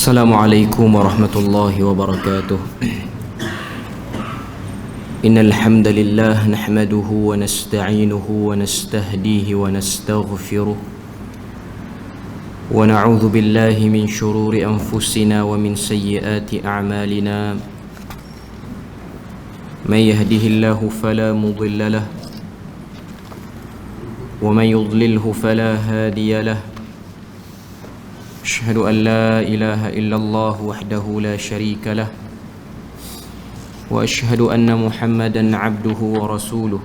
Assalamualaikum warahmatullahi wabarakatuh. Innal hamdalillah nahmaduhu wa nasta'inuhu wa nastahdihi wa nastaghfiruh wa na'udzu billahi min shururi anfusina wa min sayyiati a'malina. May yahdihillahu fala mudilla lahu wa may yudlilhu fala hadiya lahu. أشهد أن لا إله إلا الله وحده لا شريك له وأشهد أن محمدا عبده ورسوله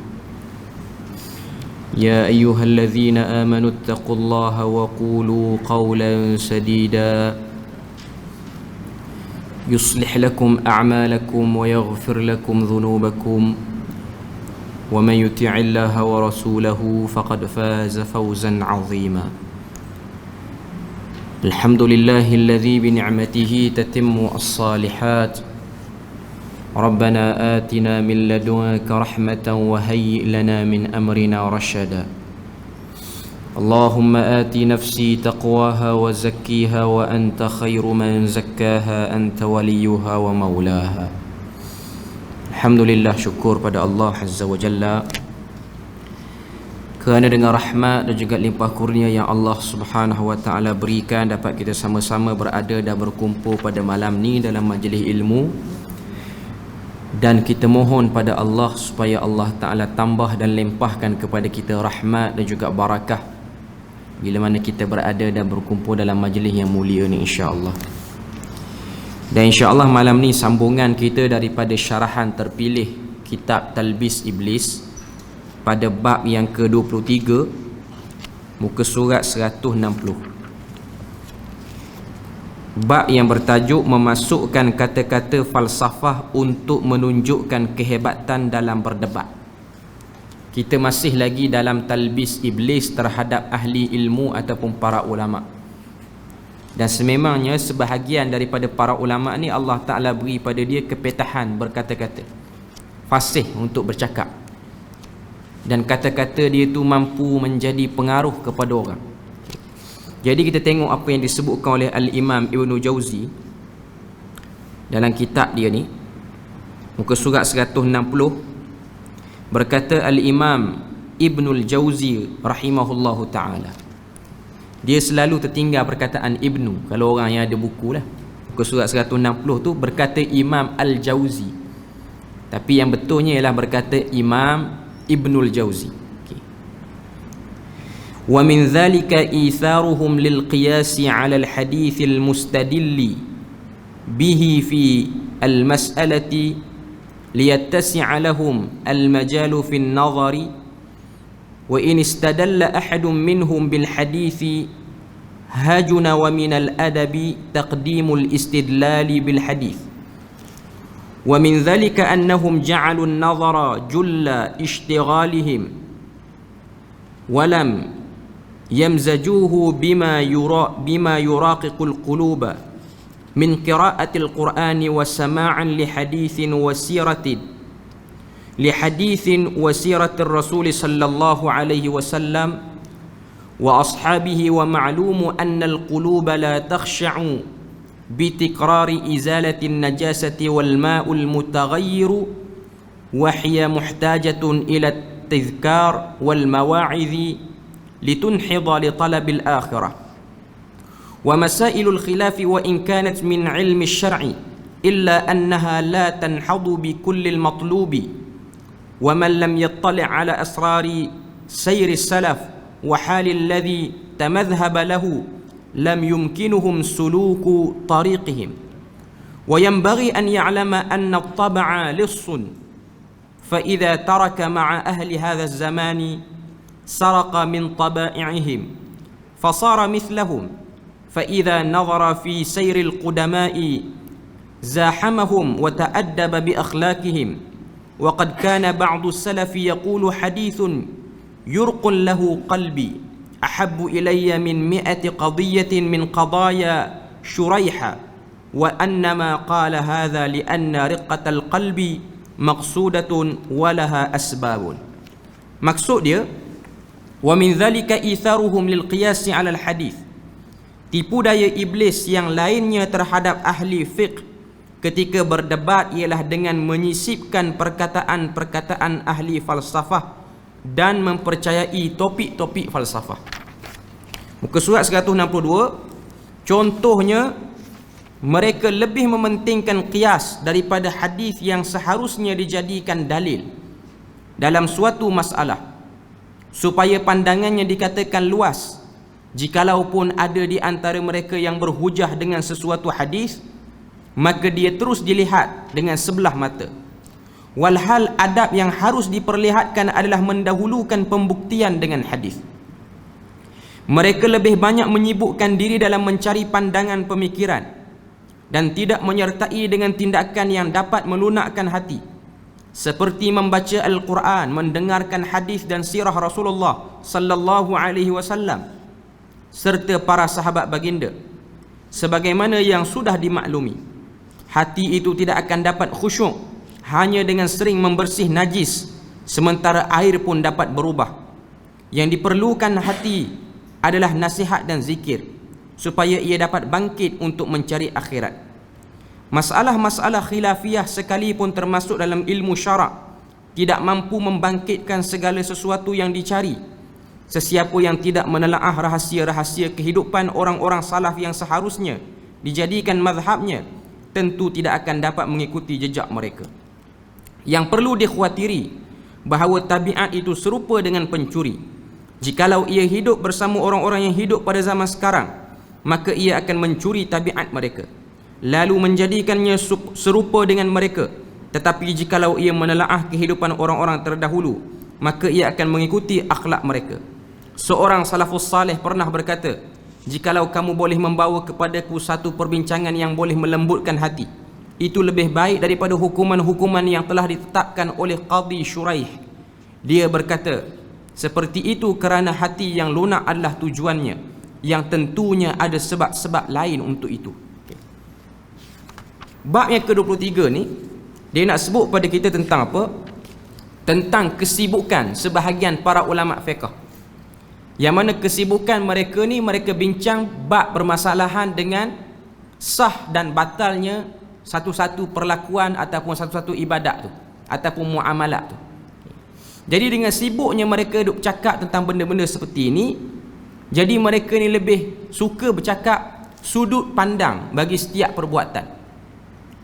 يا أيها الذين آمنوا اتقوا الله وقولوا قولا سديدا يصلح لكم أعمالكم ويغفر لكم ذنوبكم ومن يطع الله ورسوله فقد فاز فوزا عظيما. الحمد لله الذي بنعمته تتم الصالحات. ربنا آتنا من لدنك رحمة وهيئ لنا من أمرنا رشدا. اللهم آت نفسي تقواها وزكيها وأنت خير من زكاها أنت وليها ومولاها. الحمد لله, syukur pada Allah Azza wa Jalla kerana dengan rahmat dan juga limpah kurnia yang Allah Subhanahu wa taala berikan dapat kita sama-sama berada dan berkumpul pada malam ni dalam majlis ilmu, dan kita mohon pada Allah supaya Allah taala tambah dan limpahkan kepada kita rahmat dan juga barakah bila mana kita berada dan berkumpul dalam majlis yang mulia ni, insya-Allah. Dan insya-Allah malam ni sambungan kita daripada syarahan terpilih kitab Talbis Iblis pada bab yang ke-23, muka surat 160. Bab yang bertajuk memasukkan kata-kata falsafah untuk menunjukkan kehebatan dalam berdebat. Kita masih lagi dalam talbis iblis terhadap ahli ilmu ataupun para ulama. Dan sememangnya sebahagian daripada para ulama ni Allah Ta'ala beri pada dia kepetahan berkata-kata, fasih untuk bercakap, dan kata-kata dia tu mampu menjadi pengaruh kepada orang. Jadi kita tengok apa yang disebutkan oleh Al-Imam Ibnu Jauzi dalam kitab dia ni, muka surat 160. Berkata Al-Imam Ibnul Jauzi rahimahullahu ta'ala, dia selalu tertinggal perkataan Ibnu. Kalau orang yang ada buku lah, muka surat 160 tu berkata Imam Al-Jauzi, tapi yang betulnya ialah berkata Imam Ibnul Jauzi. Wa min dhalika itharuhum lil qiyasi ala al hadith al mustadilli bihi fi al mas'alati liyattasi'a lahum al majalu fi an nadhari wa in istadalla ahadun minhum bil hadithi hajuna wa min al adabi taqdimul istidlali bil hadith. ومن ذلك أنهم جعلوا النظر جل اشتغالهم ولم يمزجوه بما يراقق القلوب من قراءة القرآن وسماعا لحديث وسيرة الرسول صلى الله عليه وسلم وأصحابه. ومعلوم أن القلوب لا تخشع بتكرار إزالة النجاسة والماء المتغير، وهي محتاجة إلى التذكار والمواعظ لتنحض لطلب الآخرة. ومسائل الخلاف وإن كانت من علم الشرع إلا أنها لا تنحض بكل المطلوب، ومن لم يطلع على أسرار سير السلف وحال الذي تمذهب له لم يمكنهم سلوك طريقهم. وينبغي أن يعلم أن الطبع لص، فإذا ترك مع أهل هذا الزمان سرق من طبائعهم فصار مثلهم، فإذا نظر في سير القدماء زاحمهم وتأدب بأخلاقهم. وقد كان بعض السلف يقول حديث يرق له قلبي أحب إلي من 100 قضية من قضايا شريحة، وأنما قال هذا لأن رقة القلب مقصودة ولها أسباب. Maksud dia, wa min dhalika itharuhum lil qiyas ala al hadith, Tipu daya iblis yang lainnya terhadap ahli fiqh ketika berdebat ialah dengan menyisipkan perkataan-perkataan ahli falsafah dan mempercayai topik-topik falsafah. Muka surat 162, contohnya mereka lebih mementingkan qiyas daripada hadis yang seharusnya dijadikan dalil dalam suatu masalah supaya pandangannya dikatakan luas. Jikalaupun ada di antara mereka yang berhujah dengan sesuatu hadis, maka dia terus dilihat dengan sebelah mata. Walhal adab yang harus diperlihatkan adalah mendahulukan pembuktian dengan hadis. Mereka lebih banyak menyibukkan diri dalam mencari pandangan pemikiran dan tidak menyertai dengan tindakan yang dapat melunakkan hati, seperti membaca Al-Quran, mendengarkan hadis dan sirah Rasulullah sallallahu alaihi wasallam serta para sahabat baginda. Sebagaimana yang sudah dimaklumi, hati itu tidak akan dapat khusyuk hanya dengan sering membersih najis, sementara air pun dapat berubah. Yang diperlukan hati adalah nasihat dan zikir supaya ia dapat bangkit untuk mencari akhirat. Masalah-masalah khilafiyah sekalipun termasuk dalam ilmu syarak tidak mampu membangkitkan segala sesuatu yang dicari. Sesiapa yang tidak menelaah rahsia-rahsia kehidupan orang-orang salaf yang seharusnya dijadikan mazhabnya, tentu tidak akan dapat mengikuti jejak mereka. Yang perlu dikhawatiri bahawa tabiat itu serupa dengan pencuri. Jikalau ia hidup bersama orang-orang yang hidup pada zaman sekarang, maka ia akan mencuri tabiat mereka, lalu menjadikannya serupa dengan mereka. Tetapi jikalau ia menelaah kehidupan orang-orang terdahulu, maka ia akan mengikuti akhlak mereka. Seorang salafus salih pernah berkata, jikalau kamu boleh membawa kepadaku satu perbincangan yang boleh melembutkan hati, itu lebih baik daripada hukuman-hukuman yang telah ditetapkan oleh Qadhi Shuraih. Dia berkata, seperti itu kerana hati yang lunak adalah tujuannya, yang tentunya ada sebab-sebab lain untuk itu. Bab yang ke-23 ni, dia nak sebut pada kita tentang apa? Tentang kesibukan sebahagian para ulama fiqh, yang mana kesibukan mereka ni, mereka bincang bab permasalahan dengan sah dan batalnya satu-satu perlakuan ataupun satu-satu ibadat tu, ataupun muamalat tu. Jadi dengan sibuknya mereka duk cakap tentang benda-benda seperti ini, jadi mereka ni lebih suka bercakap sudut pandang bagi setiap perbuatan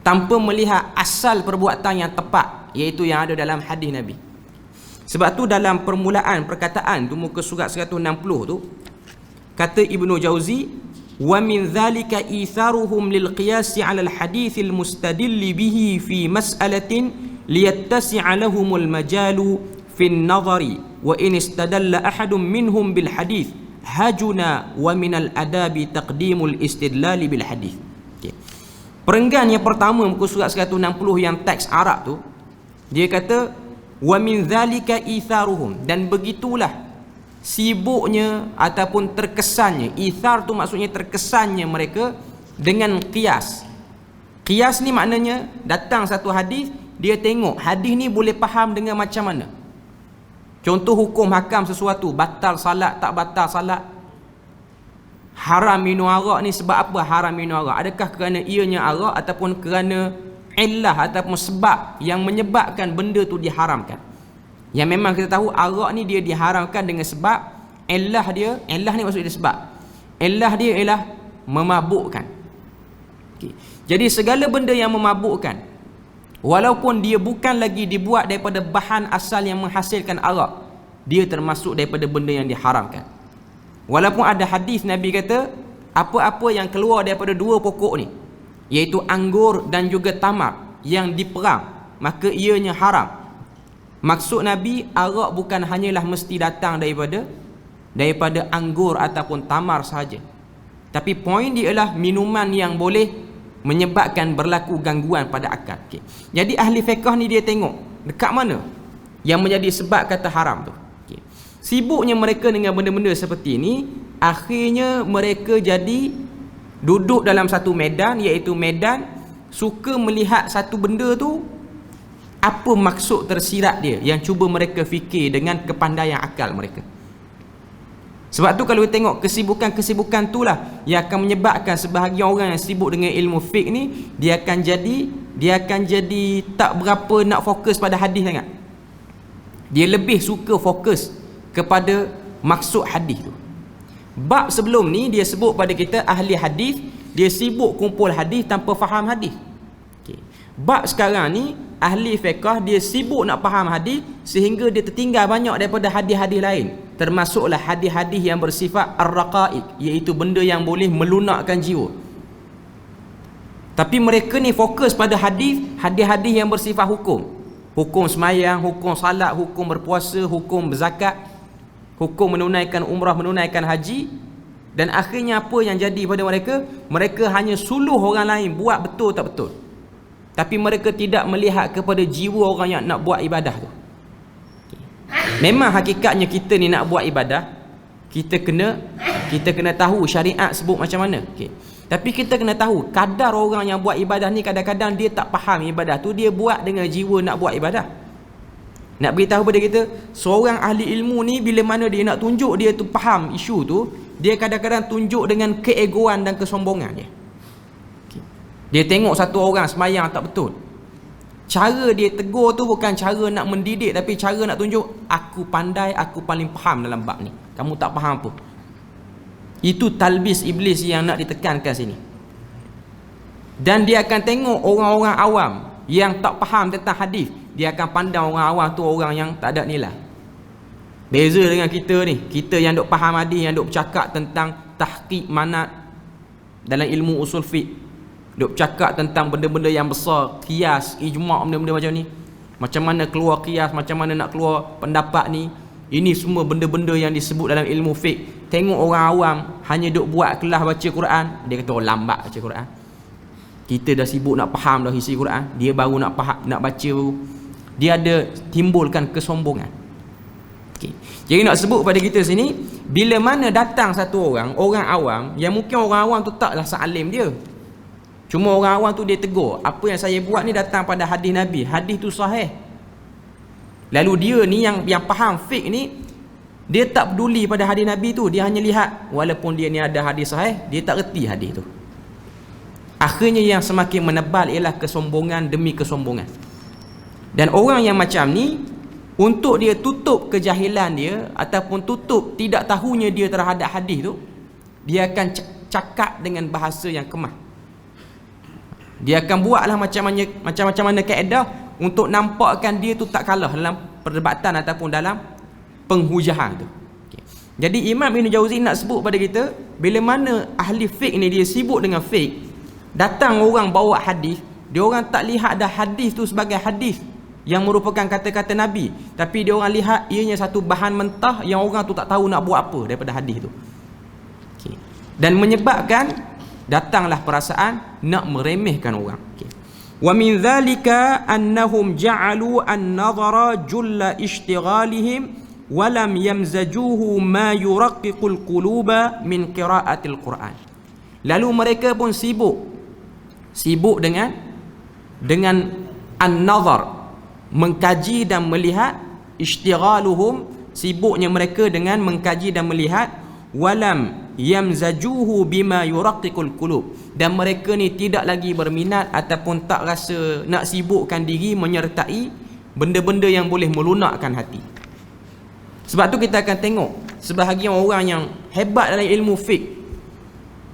tanpa melihat asal perbuatan yang tepat, iaitu yang ada dalam hadis Nabi. Sebab tu dalam permulaan perkataan tu, muka surat 160 tu, kata Ibnu Jauzi, wa min dhalika itharuhum lil qiyas 'ala al hadith al mustadill bihi fi mas'alatin liyattasi'a lahumul majalu fi an-nadhari wa in istadalla ahadun minhum bil hadith hajuna wa min al adabi taqdimul istidlal bil hadith. Okay. Perenggan yang pertama muka surat 160 yang teks Arab tu, dia kata wa min dzalika itharuhum, dan begitulah sibuknya ataupun terkesannya. Ithar tu maksudnya terkesannya mereka dengan qiyas. Qiyas ni maknanya datang satu hadis, dia tengok hadis ni boleh faham dengan macam mana. Contoh hukum hakam sesuatu, batal salat tak batal salat, haram minum arak ni sebab apa haram minum arak? Adakah kerana ianya arak ataupun kerana illah ataupun sebab yang menyebabkan benda tu diharamkan? Yang memang kita tahu arak ni dia diharamkan dengan sebab illah dia, illah ni maksudnya sebab, illah dia ialah memabukkan. Okay. Jadi segala benda yang memabukkan, walaupun dia bukan lagi dibuat daripada bahan asal yang menghasilkan arak, dia termasuk daripada benda yang diharamkan. Walaupun ada hadis Nabi kata, apa-apa yang keluar daripada dua pokok ni, iaitu anggur dan juga tamar yang diperang, maka ianya haram. Maksud Nabi, arak bukan hanyalah mesti datang daripada anggur ataupun tamar sahaja, tapi poin dia ialah minuman yang boleh menyebabkan berlaku gangguan pada akal. Okay. Jadi ahli fiqh ni dia tengok dekat mana yang menjadi sebab kata haram tu. Okay. Sibuknya mereka dengan benda-benda seperti ini, akhirnya mereka jadi duduk dalam satu medan, iaitu medan suka melihat satu benda tu, apa maksud tersirat dia, yang cuba mereka fikir dengan kepandaian akal mereka. Sebab tu kalau tengok kesibukan-kesibukan tu lah yang akan menyebabkan sebahagian orang yang sibuk dengan ilmu fiqh ni, dia akan jadi tak berapa nak fokus pada hadis sangat. Dia lebih suka fokus kepada maksud hadis tu. Bab sebelum ni dia sebut pada kita ahli hadis, dia sibuk kumpul hadis tanpa faham hadis. Okay. Bab sekarang ni ahli fiqh, dia sibuk nak faham hadis sehingga dia tertinggal banyak daripada hadis-hadis lain, termasuklah hadis-hadis yang bersifat ar-raqaiq, iaitu benda yang boleh melunakkan jiwa. Tapi mereka ni fokus pada hadis-hadis yang bersifat hukum semayang, hukum salat, hukum berpuasa, hukum berzakat, hukum menunaikan umrah, menunaikan haji. Dan akhirnya apa yang jadi pada mereka? Mereka hanya suluh orang lain buat betul tak betul, tapi mereka tidak melihat kepada jiwa orang yang nak buat ibadah tu. Memang hakikatnya kita ni nak buat ibadah, kita kena tahu syariat sebut macam mana. Tapi kita kena tahu kadar orang yang buat ibadah ni, kadang-kadang dia tak faham ibadah tu, dia buat dengan jiwa nak buat ibadah. Nak beritahu pada kita, seorang ahli ilmu ni bila mana dia nak tunjuk dia tu faham isu tu, dia kadang-kadang tunjuk dengan keegoan dan kesombongan dia. Dia tengok satu orang semayang tak betul, cara dia tegur tu bukan cara nak mendidik, tapi cara nak tunjuk aku pandai, aku paling faham dalam bab ni, kamu tak faham apa. Itu talbis iblis yang nak ditekankan sini. Dan dia akan tengok orang-orang awam yang tak faham tentang hadis, dia akan pandang orang awam tu orang yang tak ada nilai. Beza dengan kita ni, kita yang duk faham hadis, yang duk bercakap tentang tahqiq manat dalam ilmu usul fiqh, duk bercakap tentang benda-benda yang besar, qiyas, ijma', benda-benda macam ni, macam mana keluar qiyas, macam mana nak keluar pendapat ni. Ini semua benda-benda yang disebut dalam ilmu fiqh. Tengok orang awam hanya duk buat kelas baca Quran, dia kata oh lambat baca Quran. Kita dah sibuk nak faham dah isi Quran, dia baru nak faham, nak baca baru. Dia ada timbulkan kesombongan. Okay. Jadi nak sebut pada kita sini, bila mana datang satu orang awam, yang mungkin orang awam tu taklah sealim dia, cuma orang awam tu dia tegur, apa yang saya buat ni datang pada hadis Nabi, hadis tu sahih. Lalu dia ni yang faham fiqh ni, dia tak peduli pada hadis Nabi tu, dia hanya lihat walaupun dia ni ada hadis sahih, dia tak reti hadis tu. Akhirnya yang semakin menebal ialah kesombongan demi kesombongan. Dan orang yang macam ni, untuk dia tutup kejahilan dia ataupun tutup tidak tahunya dia terhadap hadis tu, dia akan cakap dengan bahasa yang kemah. Dia akan buatlah macam mana kaedah untuk nampakkan dia tu tak kalah dalam perdebatan ataupun dalam penghujahan tu. Okay. Jadi Imam Ibn Jauzi nak sebut pada kita, bila mana ahli fiqh ni dia sibuk dengan fiqh, datang orang bawa hadis, dia orang tak lihat dah hadis tu sebagai hadis yang merupakan kata-kata Nabi, tapi dia orang lihat ianya satu bahan mentah yang orang tu tak tahu nak buat apa daripada hadis tu. Okay. Dan menyebabkan datanglah perasaan nak meremehkan orang. Okay. Wa min dhalika annahum ja'alu an-nadhara julla ishtighalihim wa lam yamzajuhu ma yuraqqiqul quluba min qira'atil Quran. Lalu mereka pun sibuk dengan an-nadhar, mengkaji dan melihat, ishtighaluhum, sibuknya mereka dengan mengkaji dan melihat, walam yamzajuhu bima yuraqqiqul qulub, dan mereka ni tidak lagi berminat ataupun tak rasa nak sibukkan diri menyertai benda-benda yang boleh melunakkan hati. Sebab tu kita akan tengok sebahagian orang yang hebat dalam ilmu fiqh,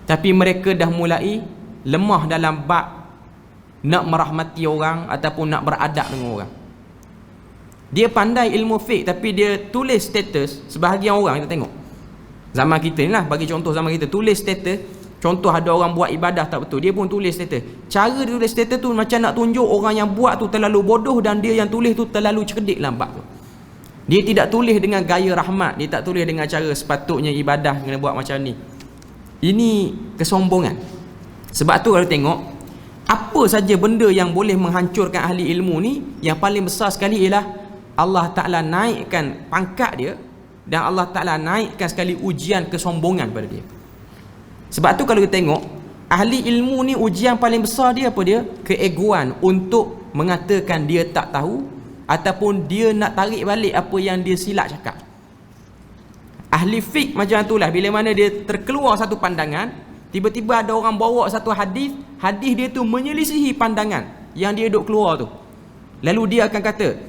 tapi mereka dah mulai lemah dalam bab nak merahmati orang ataupun nak beradab dengan orang. Dia pandai ilmu fiqh tapi dia tulis status. Sebahagian orang kita tengok zaman kita ni lah, bagi contoh zaman kita, tulis status. Contoh ada orang buat ibadah tak betul, dia pun tulis status. Cara dia tulis status tu macam nak tunjuk orang yang buat tu terlalu bodoh dan dia yang tulis tu terlalu cerdik dalam bab tu. Dia tidak tulis dengan gaya rahmat, dia tak tulis dengan cara sepatutnya ibadah kena buat macam ni. Ini kesombongan. Sebab tu kalau tengok apa saja benda yang boleh menghancurkan ahli ilmu ni, yang paling besar sekali ialah Allah Ta'ala naikkan pangkat dia, dan Allah Ta'ala naikkan sekali ujian kesombongan pada dia. Sebab tu kalau kita tengok ahli ilmu ni, ujian paling besar dia apa dia? Keegoan untuk mengatakan dia tak tahu ataupun dia nak tarik balik apa yang dia silap cakap. Ahli fiqh macam itulah, bila mana dia terkeluar satu pandangan, tiba-tiba ada orang bawa satu hadis, hadis dia tu menyelisihi pandangan yang dia duk keluar tu. Lalu dia akan kata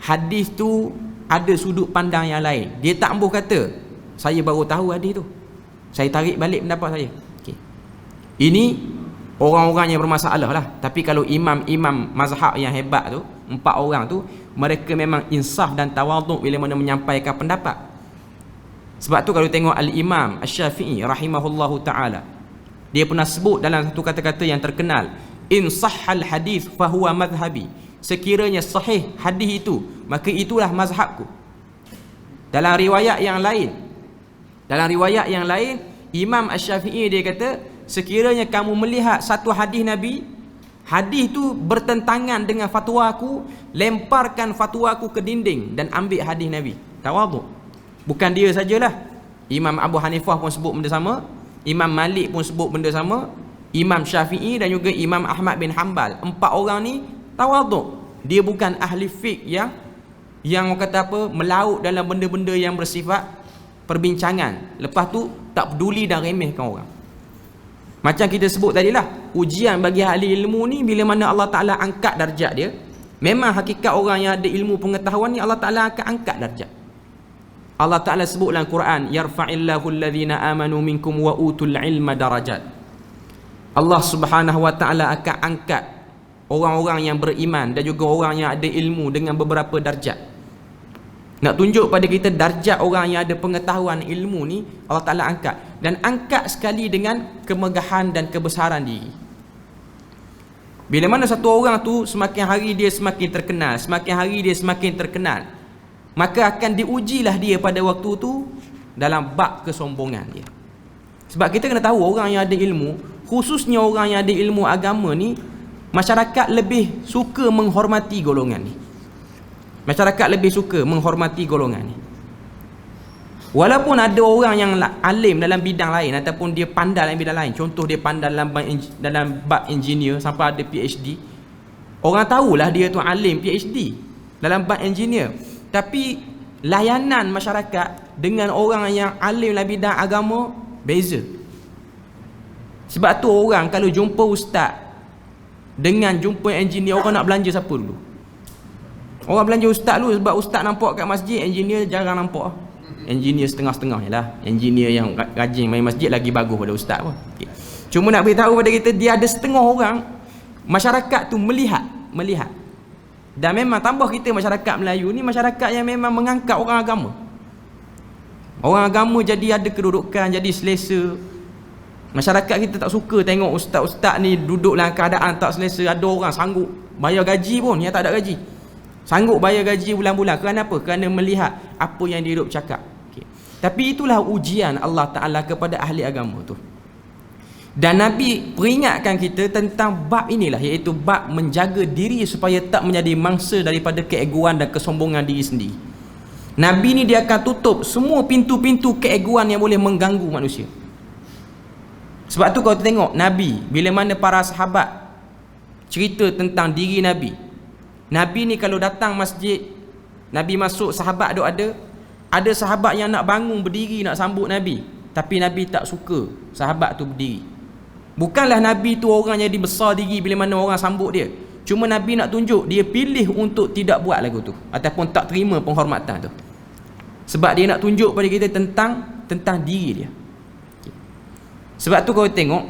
hadis tu ada sudut pandang yang lain. Dia tak ambuh kata saya baru tahu hadis tu, saya tarik balik pendapat saya. Okay. Ini orang-orang yang bermasalah lah. Tapi kalau imam-imam mazhab yang hebat tu, 4 orang tu, mereka memang insaf dan tawaduk bila mana menyampaikan pendapat. Sebab tu kalau tengok Al-Imam Asy-Syafi'i rahimahullahu ta'ala, dia pernah sebut dalam satu kata-kata yang terkenal, in sahhal hadith fahuwa madhhabi. Sekiranya sahih hadis itu, maka itulah mazhabku. Dalam riwayat yang lain, Imam Asy-Syafi'i dia kata, sekiranya kamu melihat satu hadis Nabi, hadis itu bertentangan dengan fatwa aku, lemparkan fatwa aku ke dinding dan ambil hadis Nabi. Tawaduk. Bukan dia sajalah, Imam Abu Hanifah pun sebut benda sama, Imam Malik pun sebut benda sama, Imam Syafi'i dan juga Imam Ahmad bin Hanbal. 4 orang ni tawaduk. Dia bukan ahli fiqh yang orang kata apa, melaut dalam benda-benda yang bersifat perbincangan, lepas tu tak peduli dan remehkan orang. Macam kita sebut tadilah, ujian bagi ahli ilmu ni bila mana Allah Ta'ala angkat darjat dia. Memang hakikat orang yang ada ilmu pengetahuan ni Allah Ta'ala akan angkat darjat. Allah Ta'ala sebut dalam Quran, yarfa'illahu alladhina amanu minkum wa utul ilma darajat. Allah Subhanahu wa Ta'ala akan angkat orang-orang yang beriman dan juga orang yang ada ilmu dengan beberapa darjat. Nak tunjuk pada kita darjat orang yang ada pengetahuan ilmu ni Allah Ta'ala angkat. Dan angkat sekali dengan kemegahan dan kebesaran diri. Bila mana satu orang tu semakin hari dia semakin terkenal, semakin hari dia semakin terkenal, maka akan diujilah dia pada waktu tu dalam bab kesombongan dia. Sebab kita kena tahu orang yang ada ilmu, khususnya orang yang ada ilmu agama ni, masyarakat lebih suka menghormati golongan ni. Masyarakat lebih suka menghormati golongan ni. Walaupun ada orang yang alim dalam bidang lain ataupun dia pandai dalam bidang lain, contoh dia pandai dalam bab engineer sampai ada PhD, orang tahulah dia tu alim PhD dalam bab engineer. Tapi layanan masyarakat dengan orang yang alim dalam bidang agama beza. Sebab tu orang kalau jumpa ustaz dengan jumpa engineer, orang nak belanja siapa dulu? Orang belanja ustaz dulu, sebab ustaz nampak kat masjid, engineer jarang nampak. Engineer setengah-setengah je lah. Engineer yang rajin main masjid lagi bagus pada ustaz pun. Okay. Cuma nak beritahu pada kita, dia ada setengah orang masyarakat tu melihat. Dan memang tambah kita masyarakat Melayu ni masyarakat yang memang mengangkat orang agama. Orang agama jadi ada kedudukan, jadi selesa. Masyarakat kita tak suka tengok ustaz-ustaz ni duduk dalam keadaan tak selesa. Ada orang sanggup bayar gaji pun yang tak ada gaji, sanggup bayar gaji bulan-bulan. Kerana apa? Kerana melihat apa yang dia duduk cakap. Okay. Tapi itulah ujian Allah Ta'ala kepada ahli agama tu. Dan Nabi peringatkan kita tentang bab inilah, iaitu bab menjaga diri supaya tak menjadi mangsa daripada keegoan dan kesombongan diri sendiri. Nabi ni dia akan tutup semua pintu-pintu keegoan yang boleh mengganggu manusia. Sebab tu kalau tengok Nabi, bila mana para sahabat cerita tentang diri Nabi, Nabi ni kalau datang masjid, Nabi masuk, sahabat duk ada sahabat yang nak bangun berdiri nak sambut Nabi, tapi Nabi tak suka sahabat tu berdiri. Bukanlah Nabi tu orang jadi besar diri bila mana orang sambut dia, cuma Nabi nak tunjuk dia pilih untuk tidak buat lagu tu ataupun tak terima penghormatan tu. Sebab dia nak tunjuk pada kita tentang diri dia. Sebab tu kalau tengok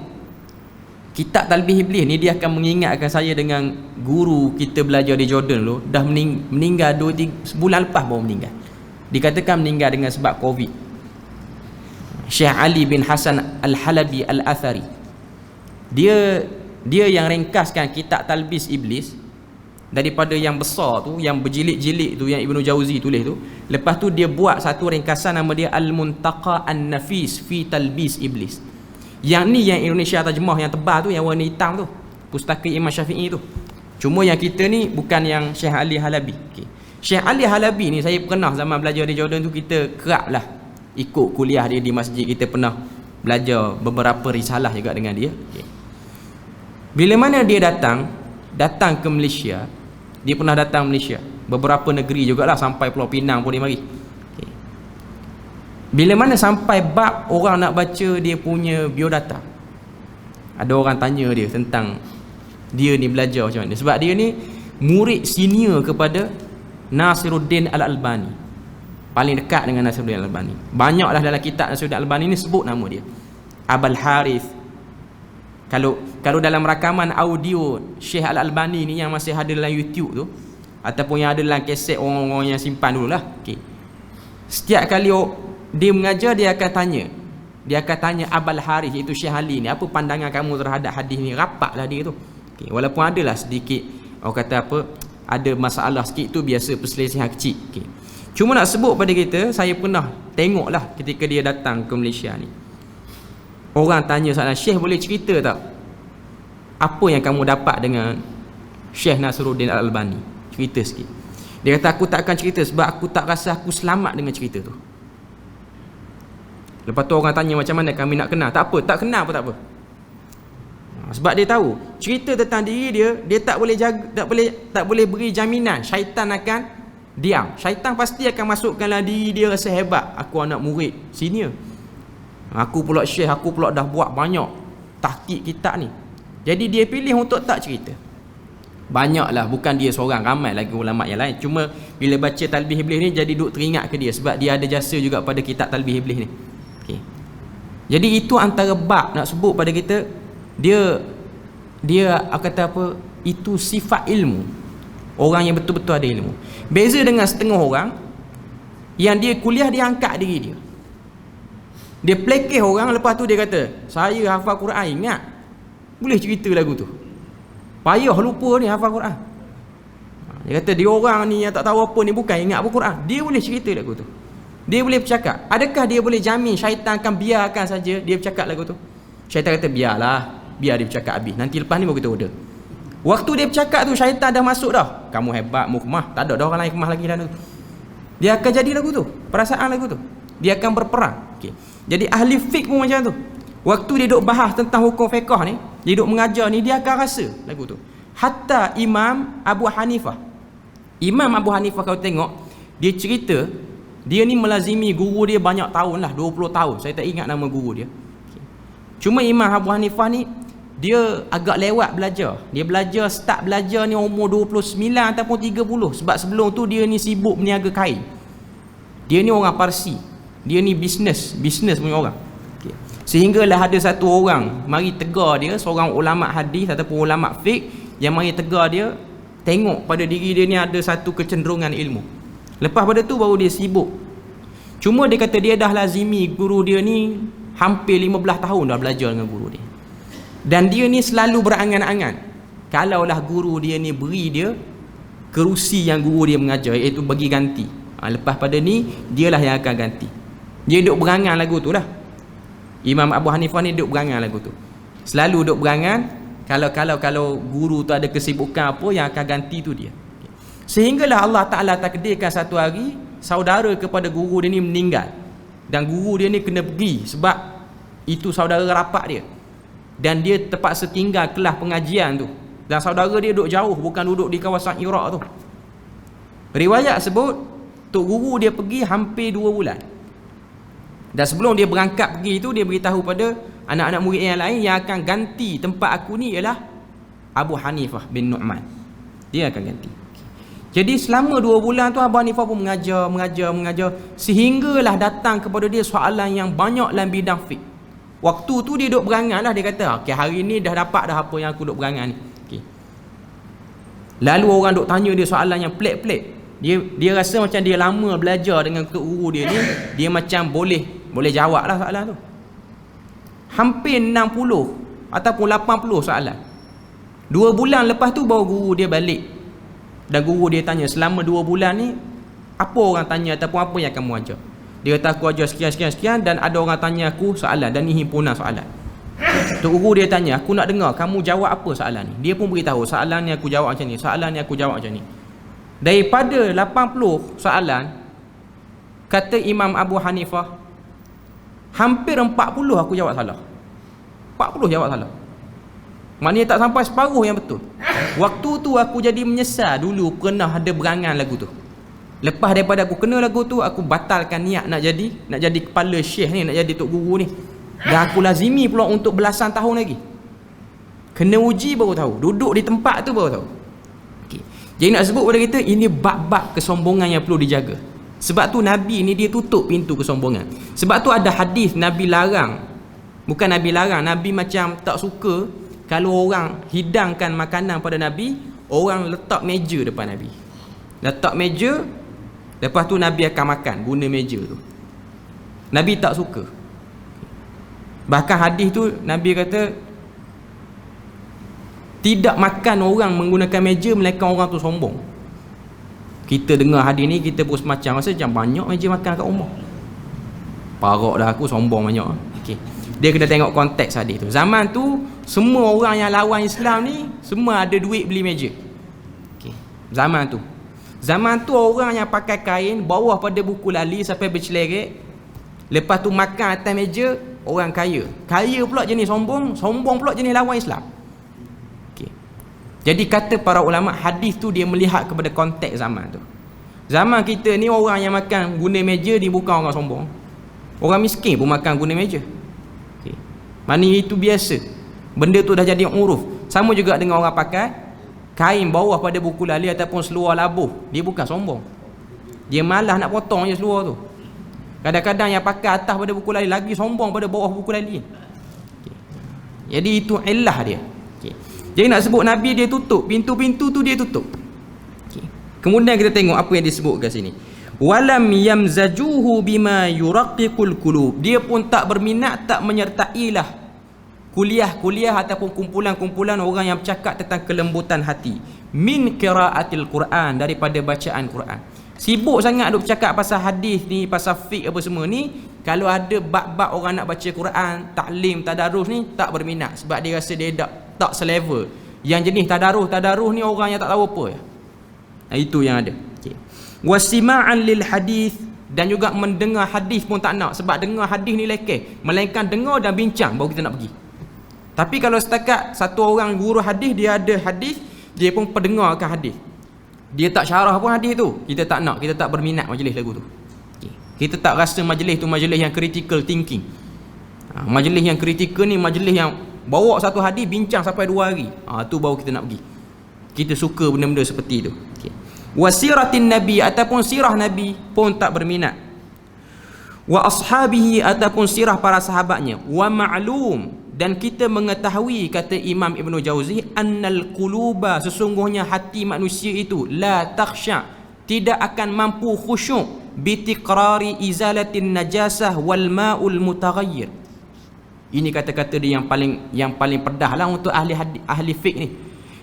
kitab Talbih Iblis ni, dia akan mengingatkan saya dengan guru kita belajar di Jordan dulu, dah meninggal 2-3 sebulan lepas baru meninggal. Dikatakan meninggal dengan sebab Covid. Syekh Ali bin Hasan Al-Halabi Al-Athari. Dia yang ringkaskan kitab Talbis Iblis daripada yang besar tu, yang berjilid-jilid tu, yang Ibnu Jauzi tulis tu. Lepas tu dia buat satu ringkasan nama dia Al-Muntaqa An-Nafis fi Talbis Iblis. Yang ni yang Indonesia terjemah yang tebal tu, yang warna hitam tu, pustaka Imam Syafi'i tu. Cuma yang kita ni bukan yang Syekh Ali Halabi. Okay. Syekh Ali Halabi ni saya pernah zaman belajar di Jordan tu, kita kerap lah ikut kuliah dia di masjid. Kita pernah belajar beberapa risalah juga dengan dia. Okay. Bila mana dia datang ke Malaysia, dia pernah datang Malaysia, beberapa negeri jugalah, sampai Pulau Pinang pun dia mari. Okay. Bila mana sampai bab orang nak baca dia punya biodata, ada orang tanya dia tentang dia ni belajar macam mana. Sebab dia ni murid senior kepada Nasiruddin Al-Albani, paling dekat dengan Nasiruddin Al-Albani. Banyaklah dalam kitab Nasiruddin Al-Albani ni sebut nama dia, Abul Harith. Kalau dalam rakaman audio Syekh Al-Albani ni yang masih ada dalam YouTube tu, ataupun yang ada dalam kaset orang-orang yang simpan dululah, okey, setiap kali dia mengajar, dia akan tanya Abul Harith, iaitu Syekh Ali ni, apa pandangan kamu terhadap hadis ni. Rapaklah dia tu, okey, walaupun adalah sedikit orang kata apa, ada masalah sikit tu biasa, perselisihan kecil, okey. Cuma nak sebut pada kita, saya pernah tengoklah ketika dia datang ke Malaysia ni, orang tanya soalan, Syekh boleh cerita tak apa yang kamu dapat dengan Syekh Nasiruddin Al-Albani, cerita sikit. Dia kata, aku tak akan cerita sebab aku tak rasa aku selamat dengan cerita tu. Lepas tu orang tanya macam mana kami nak kenal. Tak apa, tak kenal pun tak apa. Sebab dia tahu cerita tentang diri dia tak boleh jaga, tak boleh beri jaminan syaitan akan diam. Syaitan pasti akan masukkanlah diri dia rasa hebat. Aku anak murid senior, aku pula syekh, aku pula dah buat banyak tahqiq kitab ni. Jadi dia pilih untuk tak cerita. Banyaklah, bukan dia seorang, ramai lagi ulama yang lain. Cuma bila baca Talbih Iblis ni jadi duk teringat ke dia, sebab dia ada jasa juga pada kitab Talbih Iblis ni. Okay. Jadi itu antara bab nak sebut pada kita, dia kata apa, itu sifat ilmu orang yang betul-betul ada ilmu. Beza dengan setengah orang yang dia kuliah, dia angkat diri dia pelekeh orang, lepas tu dia kata saya hafal Quran. Ingat, boleh cerita lagu tu, payah lupa ni hafal Quran. Dia kata dia orang ni yang tak tahu apa ni, bukan ingat apa Quran, dia boleh cerita lagu tu, dia boleh bercakap. Adakah dia boleh jamin syaitan akan biarkan saja dia bercakap lagu tu? Syaitan kata biar dia bercakap habis, nanti lepas ni baru kita order. Waktu dia bercakap tu, syaitan dah masuk dah, kamu hebat, mukmah, tak ada dah orang lain kemah lagi dalam tu. Dia akan jadi lagu tu, perasaan lagu tu, dia akan berperang. Okay. Jadi ahli fiqh pun macam tu, waktu dia duk bahas tentang hukum fiqh ni, dia duk mengajar ni, dia akan rasa lagu tu. Hatta Imam Abu Hanifah kalau tengok, dia cerita dia ni melazimi guru dia banyak tahun lah, 20 tahun, saya tak ingat nama guru dia. Cuma Imam Abu Hanifah ni dia agak lewat belajar. Dia start belajar ni umur 29 ataupun 30, sebab sebelum tu dia ni sibuk berniaga kain. Dia ni orang Parsi, dia ni bisnes punya orang. Okay. Sehinggalah ada satu orang mari tegur dia, seorang ulama hadis ataupun ulama fiqh yang mari tegur dia, tengok pada diri dia ni ada satu kecenderungan ilmu. Lepas pada tu baru dia sibuk. Cuma dia kata dia dah lazimi guru dia ni hampir 15 tahun dah belajar dengan guru dia. Dan dia ni selalu berangan-angan, kalaulah guru dia ni beri dia kerusi yang guru dia mengajar, iaitu bagi ganti, lepas pada ni dialah yang akan ganti. Dia duk berangan lagu tu lah. Imam Abu Hanifah ni duk berangan lagu tu, selalu duk berangan, kalau guru tu ada kesibukan apa, yang akan ganti tu dia. Sehinggalah Allah Ta'ala takdirkan satu hari saudara kepada guru dia ni meninggal, dan guru dia ni kena pergi sebab itu saudara rapat dia, dan dia terpaksa tinggal kelas pengajian tu, dan saudara dia duduk jauh, bukan duduk di kawasan Iraq tu. Riwayat sebut tok guru dia pergi hampir 2 bulan, dan sebelum dia berangkat pergi tu, dia beritahu pada anak-anak murid yang lain, yang akan ganti tempat aku ni ialah Abu Hanifah bin Nu'man, dia akan ganti. Jadi selama 2 bulan tu Abu Hanifah pun mengajar, sehinggalah datang kepada dia soalan yang banyak dalam bidang fiqh. Waktu tu dia duk berangan lah, dia kata okay, hari ni dah dapat dah apa yang aku duk berangan ni. Okay. Lalu orang duk tanya dia soalan yang pelik-pelik. Dia rasa macam dia lama belajar dengan guru dia ni, dia macam boleh jawab lah soalan tu. Hampir 60 ataupun 80 soalan. 2 bulan lepas tu baru guru dia balik, dan guru dia tanya, selama 2 bulan ni apa orang tanya ataupun apa yang kamu ajar? Dia kata aku ajar sekian, dan ada orang tanya aku soalan, dan ni himpunan soalan. Tok guru dia tanya, aku nak dengar kamu jawab apa soalan ni. Dia pun beritahu, soalan ni aku jawab macam ni, soalan ni aku jawab macam ni. Daripada 80 soalan, kata Imam Abu Hanifah, hampir 40 aku jawab salah. 40 jawab salah. Maknanya tak sampai separuh yang betul. Waktu tu aku jadi menyesal dulu pernah ada berangan lagu tu. Lepas daripada aku kena lagu tu, aku batalkan niat nak jadi kepala syekh ni, nak jadi tok guru ni. Dan aku lazimi pula untuk belasan tahun lagi. Kena uji baru tahu, duduk di tempat tu baru tahu. Okay. Jadi nak sebut pada kita, ini bab-bab kesombongan yang perlu dijaga. Sebab tu Nabi ni dia tutup pintu kesombongan. Sebab tu ada hadis Nabi larang. Bukan Nabi larang, Nabi macam tak suka kalau orang hidangkan makanan pada Nabi, orang letak meja depan Nabi. Letak meja, lepas tu Nabi akan makan guna meja tu. Nabi tak suka. Bahkan hadis tu Nabi kata, tidak makan orang menggunakan meja melainkan orang tu sombong. Kita dengar hadis ni, kita pun semacam rasa macam banyak meja makan kat rumah. Parok dah aku, sombong banyak. Okay. Dia kena tengok konteks hadis tu. Zaman tu semua orang yang lawan Islam ni semua ada duit beli meja. Okay. Zaman tu orang yang pakai kain bawah pada buku lali sampai bercelerek, lepas tu makan atas meja, orang kaya. Kaya pula jenis sombong, sombong pula jenis lawan Islam. Okay. Jadi kata para ulama, hadis tu dia melihat kepada konteks zaman tu. Zaman kita ni orang yang makan guna meja dia bukan orang sombong. Orang miskin pun makan guna meja. Okay. Mana itu biasa. Benda tu dah jadi uruf. Sama juga dengan orang pakai kain bawah pada buku lali ataupun seluar labuh, dia bukan sombong. Dia malas nak potong je seluar tu. Kadang-kadang yang pakai atas pada buku lali lagi sombong pada bawah buku lali. Okay. Jadi itu illah dia. Okay. Jadi nak sebut Nabi dia tutup pintu-pintu tu, dia tutup. Okay. Kemudian kita tengok apa yang disebut kat sini. Walam yamzajuhu bima yuraqiqul qulub. Dia pun tak berminat, tak menyertailah kuliah-kuliah ataupun kumpulan-kumpulan orang yang bercakap tentang kelembutan hati. Min qiraatil Quran, daripada bacaan Quran. Sibuk sangat duk bercakap pasal hadis ni, pasal fiqh apa semua ni. Kalau ada bab-bab orang nak baca Quran, taklim, tadarus ni, tak berminat. Sebab dia rasa dia tak selevel. Yang jenis tadarus ni orang yang tak tahu apa. Itu yang ada. Okay. Wasima'an lil hadis, dan juga mendengar hadis pun tak nak. Sebab dengar hadis ni lekeh. Melainkan dengar dan bincang baru kita nak pergi. Tapi kalau setakat satu orang guru hadis, dia ada hadis, dia pun pendengarkan hadis, dia tak syarah pun hadis tu, kita tak nak, kita tak berminat majlis lagu tu. Okay. Kita tak rasa majlis tu majlis yang critical thinking. Majlis yang critical ni majlis yang bawa satu hadis bincang sampai 2 hari. Tu baru kita nak pergi. Kita suka benda-benda seperti tu. Okay. Wasiratin Nabi, ataupun sirah Nabi pun tak berminat. Wa ashabihi, ataupun sirah para sahabatnya. Wa ma'lum, dan kita mengetahui, kata Imam Ibn Jauzi, annal quluba, sesungguhnya hati manusia itu, la takhsha, tidak akan mampu khusyuk, bitiqrari izalatin najasah wal ma'ul mutaghayyir. Ini kata-kata dia yang paling pedah lah untuk ahli fiqh ni.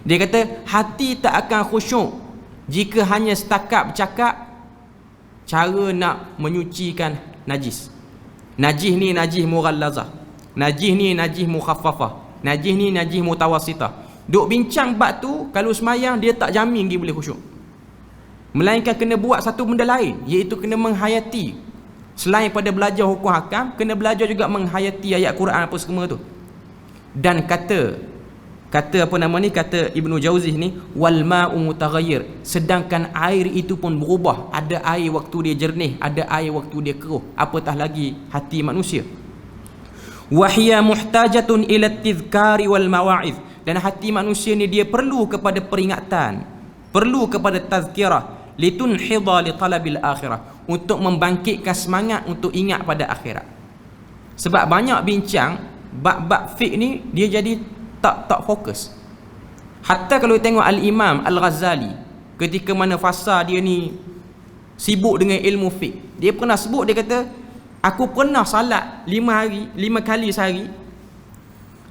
Dia kata hati tak akan khusyuk jika hanya setakat bercakap cara nak menyucikan najis. Najis ni najis mughallazah, najis ni najis mukhaffafah, najis ni najis mutawassitah. Duk bincang bab tu, kalau semayang dia tak jamin dia boleh khusyuk. Melainkan kena buat satu benda lain, iaitu kena menghayati. Selain pada belajar hukum hakam, kena belajar juga menghayati ayat Quran apa semua tu. Dan kata Ibnu Jauzi ni, wal ma'u mutaghayyir, sedangkan air itu pun berubah. Ada air waktu dia jernih, ada air waktu dia keruh, apatah lagi hati manusia. Wa hiya muhtajatun ila tizkari wal mawa'iz, dan hati manusia ni dia perlu kepada peringatan, perlu kepada tazkirah, litunhidha li talabil akhirah, untuk membangkitkan semangat untuk ingat pada akhirat. Sebab banyak bincang bab-bab fiqh ni dia jadi tak fokus. Hatta kalau tengok Al-Imam Al-Ghazali, ketika mana fasa dia ni sibuk dengan ilmu fiqh, dia pernah sebut, dia kata, aku pernah salat 5 kali sehari.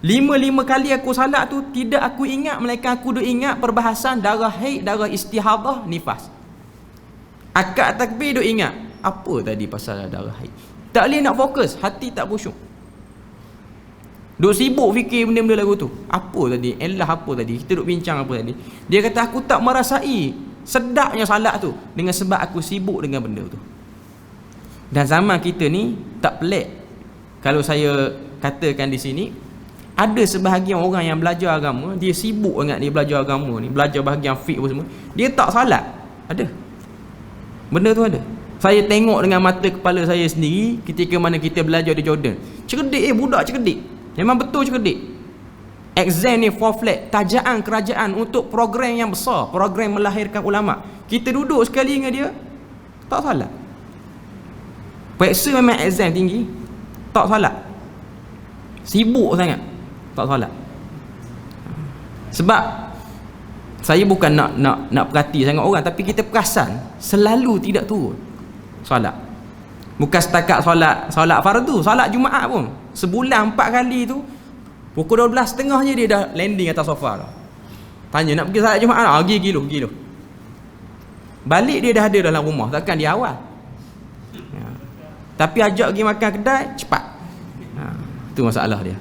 5 kali aku salat tu tidak aku ingat, melainkan aku duk ingat perbahasan darah haid, darah istihadah, nifas. Akad takbir duk ingat, apa tadi pasal darah haid. Tak boleh nak fokus, hati tak khusyuk. Duk sibuk fikir benda-benda lagu tu. Apa tadi? Elah apa tadi? Kita duk bincang apa tadi? Dia kata aku tak merasai sedapnya salat tu, dengan sebab aku sibuk dengan benda tu. Dan zaman kita ni tak pelik kalau saya katakan di sini, ada sebahagian orang yang belajar agama, dia sibuk sangat dia belajar agama ni, belajar bahagian fiqh apa semua, dia tak salat. Ada. Benda tu ada. Saya tengok dengan mata kepala saya sendiri ketika mana kita belajar di Jordan. Cerdik budak cerdik. Memang betul cerdik. Exam ni for flat, tajaan kerajaan untuk program yang besar, program melahirkan ulama. Kita duduk sekali dengan dia, tak salah. Periksa memang exam tinggi, tak salah. Sibuk sangat, tak salah. Sebab saya bukan nak perhati sangat orang, tapi kita perasan selalu tidak turun solat. Bukan setakat solat fardu, solat Jumaat pun sebulan 4 kali tu, pukul 12.30 je dia dah landing atas sofa dah. Tanya nak pergi solat Jumaat, pergi dulu. Balik dia dah ada dalam rumah, takkan dia awal. Tapi ajak pergi makan kedai, cepat. Itu masalah dia.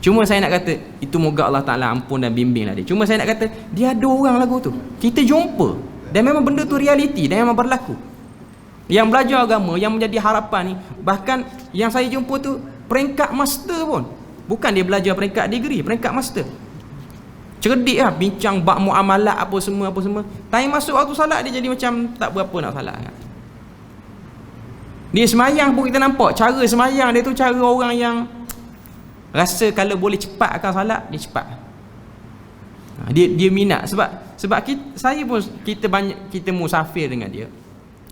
Cuma saya nak kata, itu moga Allah Ta'ala ampun dan bimbinglah dia. Cuma saya nak kata, dia ada orang lagu tu, kita jumpa, dan memang benda tu realiti, dan memang berlaku. Yang belajar agama, yang menjadi harapan ni, bahkan yang saya jumpa tu peringkat master pun, bukan dia belajar peringkat degree, peringkat master. Cerdik lah, bincang bab muamalat apa semua. Time masuk waktu salat dia jadi macam tak berapa nak salat. Dia semayang pun kita nampak cara semayang dia tu cara orang yang rasa kalau boleh cepat akan salat, dia cepat. Dia minat sebab kita musafir dengan dia.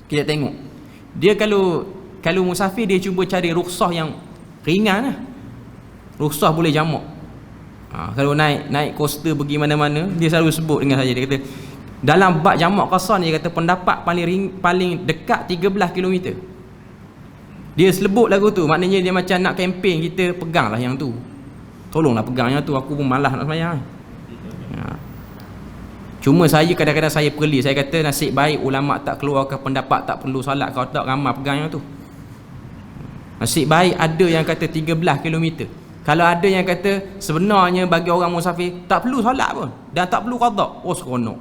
Kita tengok dia kalau musafir dia cuba cari rukhsah yang ringan lah. Rukhsah boleh jamak. Kalau naik coaster pergi mana-mana, dia selalu sebut dengan saya, dia kata dalam bab jamak qasar ni, dia kata pendapat paling dekat 13 km. Dia selebut lagu tu, maknanya dia macam nak kempen kita peganglah yang tu. Tolonglah pegang yang tu, aku pun malas nak sembahyang. Cuma saya kadang-kadang saya perli, saya kata nasib baik ulama tak keluarkan pendapat tak perlu solat, kalau tak ramai pegang yang tu. Nasib baik ada yang kata 13 km. Kalau ada yang kata sebenarnya bagi orang musafir tak perlu solat pun dan tak perlu qada, seronok.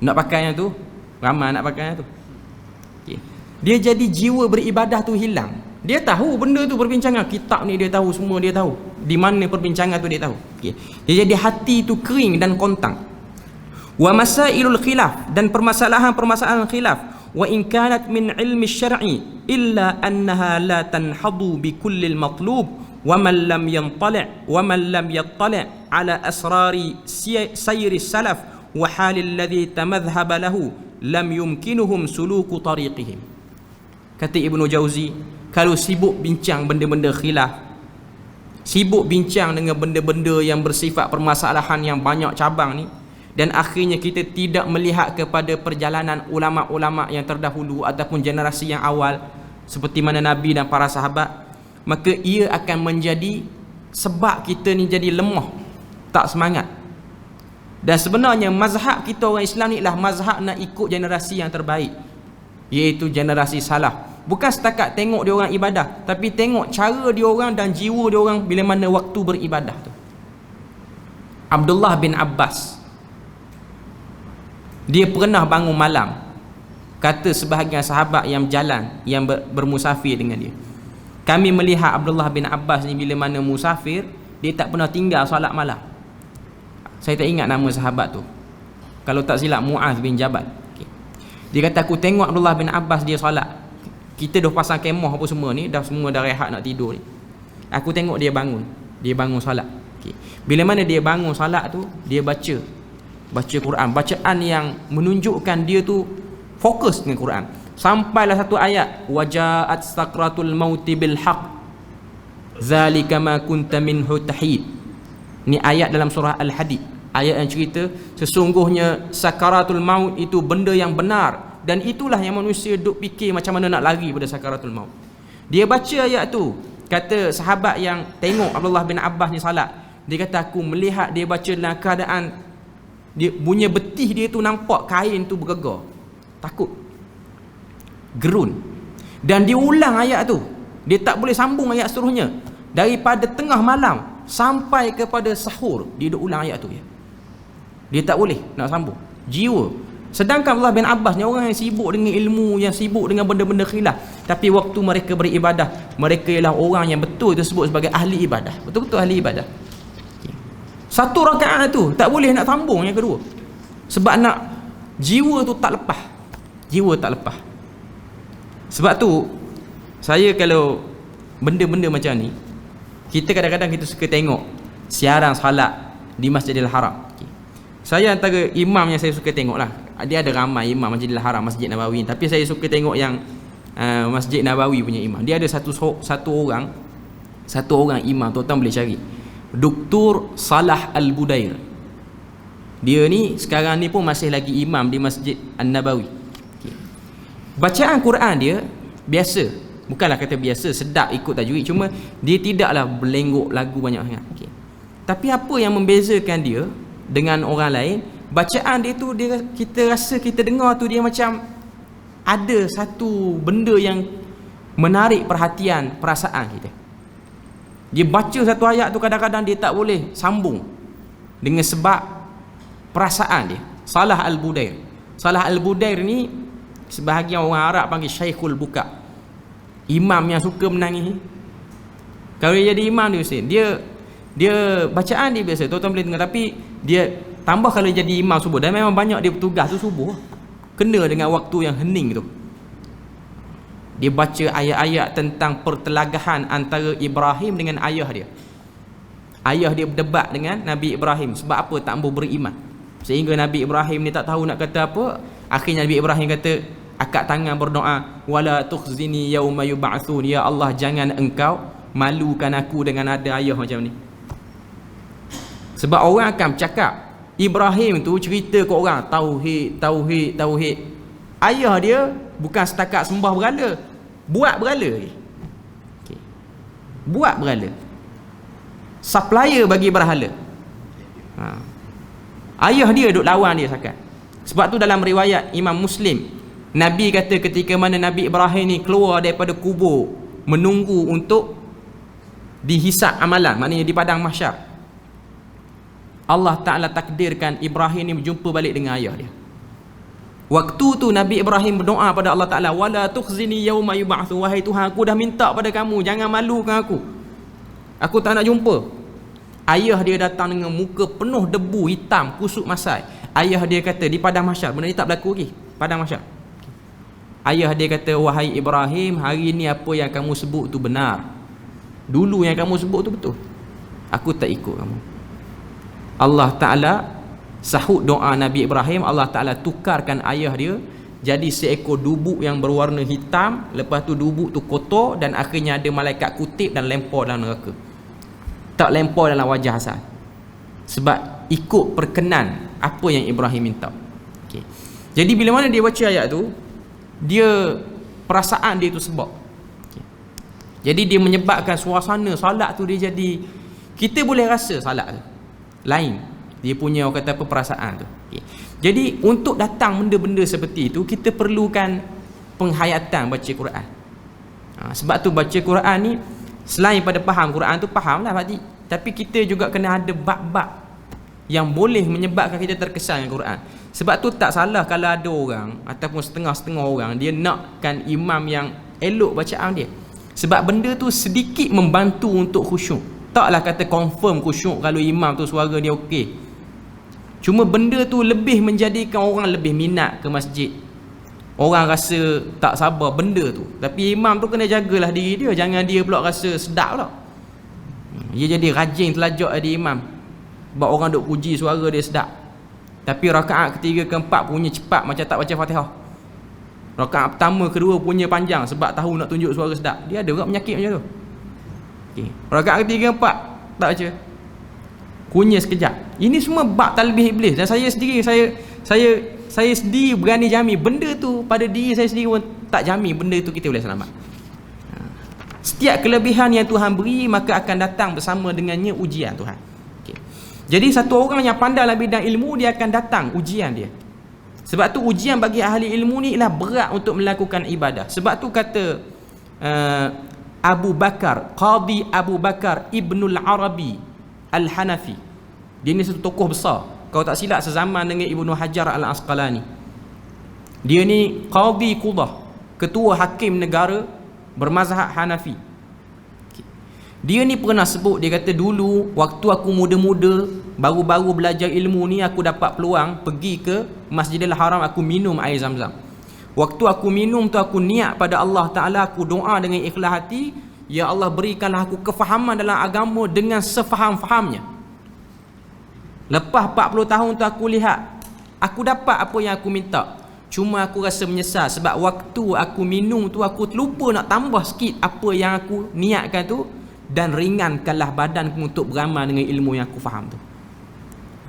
Nak pakai yang tu, ramai nak pakai yang tu. Okay. Dia jadi jiwa beribadah tu hilang. Dia tahu benda tu perbincangan, kitab ni dia tahu, semua dia tahu. Di mana perbincangan tu dia tahu. Okay. Dia jadi hati tu kering dan kontang. Wa masailul khilaf, dan permasalahan khilaf, wa in kanat min ilmi syar'i illa annaha la tanhadu bi kullil matlub wa man lam yattali' ala asrari sayri salaf wa halil ladhi tamadhhab lahu lam yumkinuhum suluku tariqihim. Kata Ibnu Jauzi, kalau sibuk bincang benda-benda khilaf, sibuk bincang dengan benda-benda yang bersifat permasalahan yang banyak cabang ni, dan akhirnya kita tidak melihat kepada perjalanan ulama-ulama yang terdahulu ataupun generasi yang awal seperti mana Nabi dan para sahabat, maka ia akan menjadi sebab kita ni jadi lemah, tak semangat. Dan sebenarnya mazhab kita orang Islam ni lah mazhab nak ikut generasi yang terbaik, iaitu generasi salaf. Bukan setakat tengok dia orang ibadah, tapi tengok cara dia orang dan jiwa dia orang bila mana waktu beribadah tu. Abdullah bin Abbas, dia pernah bangun malam, kata sebahagian sahabat yang berjalan, yang bermusafir dengan dia, kami melihat Abdullah bin Abbas ni bila mana musafir, dia tak pernah tinggal solat malam. Saya tak ingat nama sahabat tu, kalau tak silap Muaz bin Jabal. Okay. Dia kata aku tengok Abdullah bin Abbas dia solat, kita dah pasang kemah apa semua ni, semua dah rehat nak tidur ni, aku tengok dia bangun solat. Okay. Bila mana dia bangun solat tu, dia baca Quran, bacaan yang menunjukkan dia tu fokus dengan Quran. Sampailah satu ayat, wajaat sakratul mauti bil haq zalika ma kunta minhu tahid. Ni ayat dalam surah Al-Hadid, ayat yang cerita sesungguhnya sakaratul maut itu benda yang benar, dan itulah yang manusia duk fikir macam mana nak lari pada sakaratul maut. Dia baca ayat tu, kata sahabat yang tengok Abdullah bin Abbas ni salat, dia kata aku melihat dia baca dalam keadaan dia punya betih dia tu nampak kain tu bergegar, takut, gerun. Dan dia ulang ayat tu, dia tak boleh sambung ayat seterusnya, daripada tengah malam sampai kepada sahur dia duk ulang ayat tu. Dia tak boleh nak sambung, jiwa. Sedangkan Allah bin Abbas ni orang yang sibuk dengan ilmu, yang sibuk dengan benda-benda khilaf, tapi waktu mereka beribadah, mereka ialah orang yang betul disebut sebagai ahli ibadah, betul-betul ahli ibadah. Satu rakaat tu tak boleh nak sambung yang kedua, sebab nak jiwa tu tak lepas, jiwa tak lepas. Sebab tu saya kalau benda-benda macam ni, kita kadang-kadang kita suka tengok siaran solat di Masjidil Haram. Saya antara imam yang saya suka tengok lah, dia ada ramai imam Masjidil Haram, Masjid Nabawi, tapi saya suka tengok yang Masjid Nabawi punya imam. Dia ada satu orang imam, tuan-tuan boleh cari, Dr. Salah Al-Budair. Dia ni sekarang ni pun masih lagi imam di Masjid An-Nabawi. Bacaan Quran dia biasa, bukanlah kata biasa, sedap ikut tajwid, cuma dia tidaklah berlenggok lagu banyak sangat. Tapi apa yang membezakan dia dengan orang lain, bacaan dia tu, kita rasa, kita dengar tu, dia macam ada satu benda yang menarik perhatian, perasaan kita. Dia baca satu ayat tu, kadang-kadang dia tak boleh sambung dengan sebab perasaan dia. Salah Al-Budair. Salah Al-Budair ni sebahagian orang Arab panggil Syekhul Buka, imam yang suka menangis. Kalau dia jadi imam dia bacaan dia biasa, tuan-tuan boleh dengar, tapi dia tambah kalau jadi imam subuh, dan memang banyak dia bertugas tu subuh, kena dengan waktu yang hening tu. Dia baca ayat-ayat tentang pertelagahan antara Ibrahim dengan ayah dia. Ayah dia berdebat dengan Nabi Ibrahim sebab apa tak mau beriman, sehingga Nabi Ibrahim ni tak tahu nak kata apa. Akhirnya Nabi Ibrahim kata, angkat tangan berdoa, wala tukhzini yauma yub'atsun, ya Allah jangan engkau malukan aku dengan ada ayah macam ni. Sebab orang akan bercakap, Ibrahim tu cerita ke orang tauhid. Ayah dia bukan setakat sembah berhala, buat berhala. Buat berhala, supplier bagi berhala. Ayah dia duk lawan dia sakat. Sebab tu dalam riwayat Imam Muslim, Nabi kata ketika mana Nabi Ibrahim ni keluar daripada kubur menunggu untuk dihisap amalan, maknanya di padang mahsyar, Allah Ta'ala takdirkan Ibrahim ni berjumpa balik dengan ayah dia. Waktu tu Nabi Ibrahim berdoa pada Allah Ta'ala, wala tukhzini yauma yub'atsun, wahai Tuhan, aku dah minta pada kamu, jangan malukan aku tak nak jumpa. Ayah dia datang dengan muka penuh debu hitam, kusut masai. Ayah dia kata di padang mahsyar, benda ni tak berlaku lagi, padang mahsyar. Ayah dia kata, wahai Ibrahim, hari ni apa yang kamu sebut tu benar, dulu yang kamu sebut tu betul, aku tak ikut kamu. Allah Ta'ala sahut doa Nabi Ibrahim, Allah Ta'ala tukarkan ayah dia jadi seekor dubuk yang berwarna hitam. Lepas tu dubuk tu kotor, dan akhirnya ada malaikat kutip dan lempar dalam neraka. Tak lempar dalam wajah Hasan, sebab ikut perkenan apa yang Ibrahim minta. Jadi bila mana dia baca ayat tu, dia perasaan dia tu sebab. Jadi dia menyebabkan suasana salat tu dia jadi, kita boleh rasa salat tu lain, dia punya orang kata apa, perasaan tu. Jadi untuk datang benda-benda seperti itu, kita perlukan penghayatan baca Quran. Sebab tu baca Quran ni, selain pada faham Quran tu, faham lah Pak Cik, tapi kita juga kena ada bab-bab yang boleh menyebabkan kita terkesan dengan Quran. Sebab tu tak salah kalau ada orang ataupun setengah-setengah orang dia nakkan imam yang elok bacaan dia, sebab benda tu sedikit membantu untuk khusyuk. Taklah kata confirm khusyuk kalau imam tu suara dia okey, cuma benda tu lebih menjadikan orang lebih minat ke masjid. Orang rasa tak sabar benda tu, tapi imam tu kena jagalah diri dia, jangan dia pula rasa sedap pula. Dia jadi rajin telajak ada imam, sebab orang duk puji suara dia sedap, tapi rakaat ketiga keempat punya cepat macam tak baca Fatihah. Rakaat pertama kedua punya panjang sebab tahu nak tunjuk suara sedap. Dia ada orang penyakit macam tu. Rakaat ketiga keempat tak baca, kunyah sekejap. Ini semua bab talbih iblis, dan saya sendiri saya sendiri berani jamin benda tu pada diri saya sendiri pun tak jamin benda tu kita boleh selamat. Setiap kelebihan yang Tuhan beri, maka akan datang bersama dengannya ujian Tuhan. Jadi satu orang yang pandai dalam bidang ilmu, dia akan datang ujian dia. Sebab tu ujian bagi ahli ilmu ni ialah berat untuk melakukan ibadah. Sebab tu kata Abu Bakar, Qadi Abu Bakar Ibnul Arabi Al-Hanafi, dia ni satu tokoh besar, kalau tak silap sezaman dengan Ibnu Hajar Al-Asqalani. Dia ni Qadi Qudah, ketua hakim negara bermazhab Hanafi. Dia ni pernah sebut, dia kata dulu waktu aku muda-muda baru-baru belajar ilmu ni, aku dapat peluang pergi ke Masjidil Haram, aku minum air Zam-Zam. Waktu aku minum tu aku niat pada Allah Ta'ala, aku doa dengan ikhlas hati, ya Allah berikanlah aku kefahaman dalam agama dengan sefaham-fahamnya. Lepas 40 tahun tu aku lihat, aku dapat apa yang aku minta. Cuma aku rasa menyesal sebab waktu aku minum tu aku terlupa nak tambah sikit apa yang aku niatkan tu, dan ringankanlah badanku untuk beramal dengan ilmu yang aku faham tu.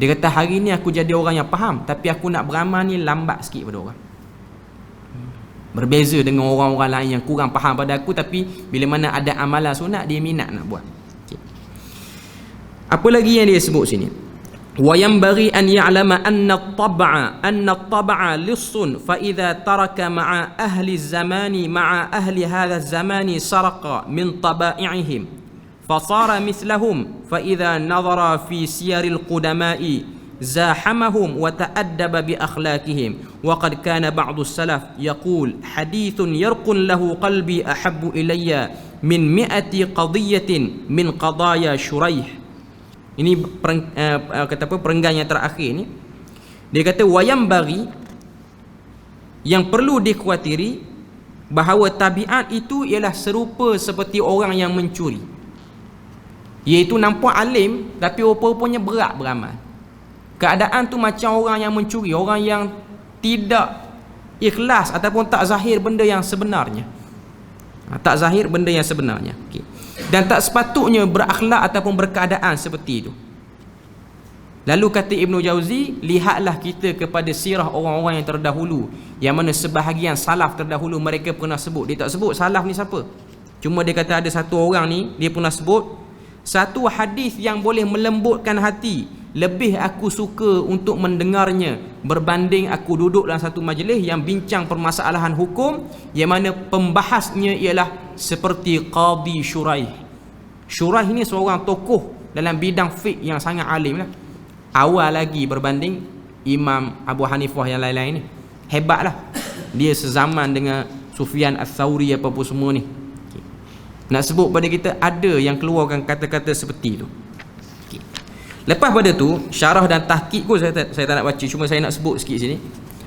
Dia kata hari ni aku jadi orang yang faham, tapi aku nak beramal ni lambat sikit pada orang. Berbeza dengan orang-orang lain yang kurang faham pada aku, tapi bila mana ada amalan sunat dia minat nak buat. Okay. Apa lagi yang dia sebut sini? Wa yanbaghi an ya'lama anna at-tab'a lissun fa idza taraka ma'a ahli zamani ma'a ahli hadha zamani saraqa min taba'i'ihim fa sara mithlahum fa idza nadhara fi siyaril qudama'i زاحمهم وتأدب بأخلاقهم وقد كان بعض السلف يقول حديث يرق له قلبي أحب إلي من 100 قضية من قضايا شريح. Ini kata apa, perenggan yang terakhir ni. Dia kata wayam bagi, yang perlu dikhawatiri bahawa tabiat itu ialah serupa seperti orang yang mencuri, iaitu nampak alim tapi rupa-rupanya berat beramal. Keadaan tu macam orang yang mencuri, orang yang tidak ikhlas ataupun tak zahir benda yang sebenarnya. Tak zahir benda yang sebenarnya. Okay. Dan tak sepatutnya berakhlak ataupun berkeadaan seperti itu. Lalu kata Ibnu Jauzi, lihatlah kita kepada sirah orang-orang yang terdahulu, yang mana sebahagian salaf terdahulu mereka pernah sebut. Dia tak sebut salaf ni siapa, cuma dia kata ada satu orang ni dia pernah sebut satu hadis yang boleh melembutkan hati, lebih aku suka untuk mendengarnya berbanding aku duduk dalam satu majlis yang bincang permasalahan hukum yang mana pembahasnya ialah seperti Qadi Shuraih. Shuraih ini seorang tokoh dalam bidang fiqh yang sangat alim lah. Awal lagi berbanding Imam Abu Hanifah yang lain-lain ni. Hebatlah. Dia sezaman dengan Sufyan Ats-Tsauri apa-apa semua ni. Nak sebut pada kita ada yang keluarkan kata-kata seperti itu. Lepas pada tu syarah dan tahqiq pun saya tak nak baca, cuma saya nak sebut sikit sini.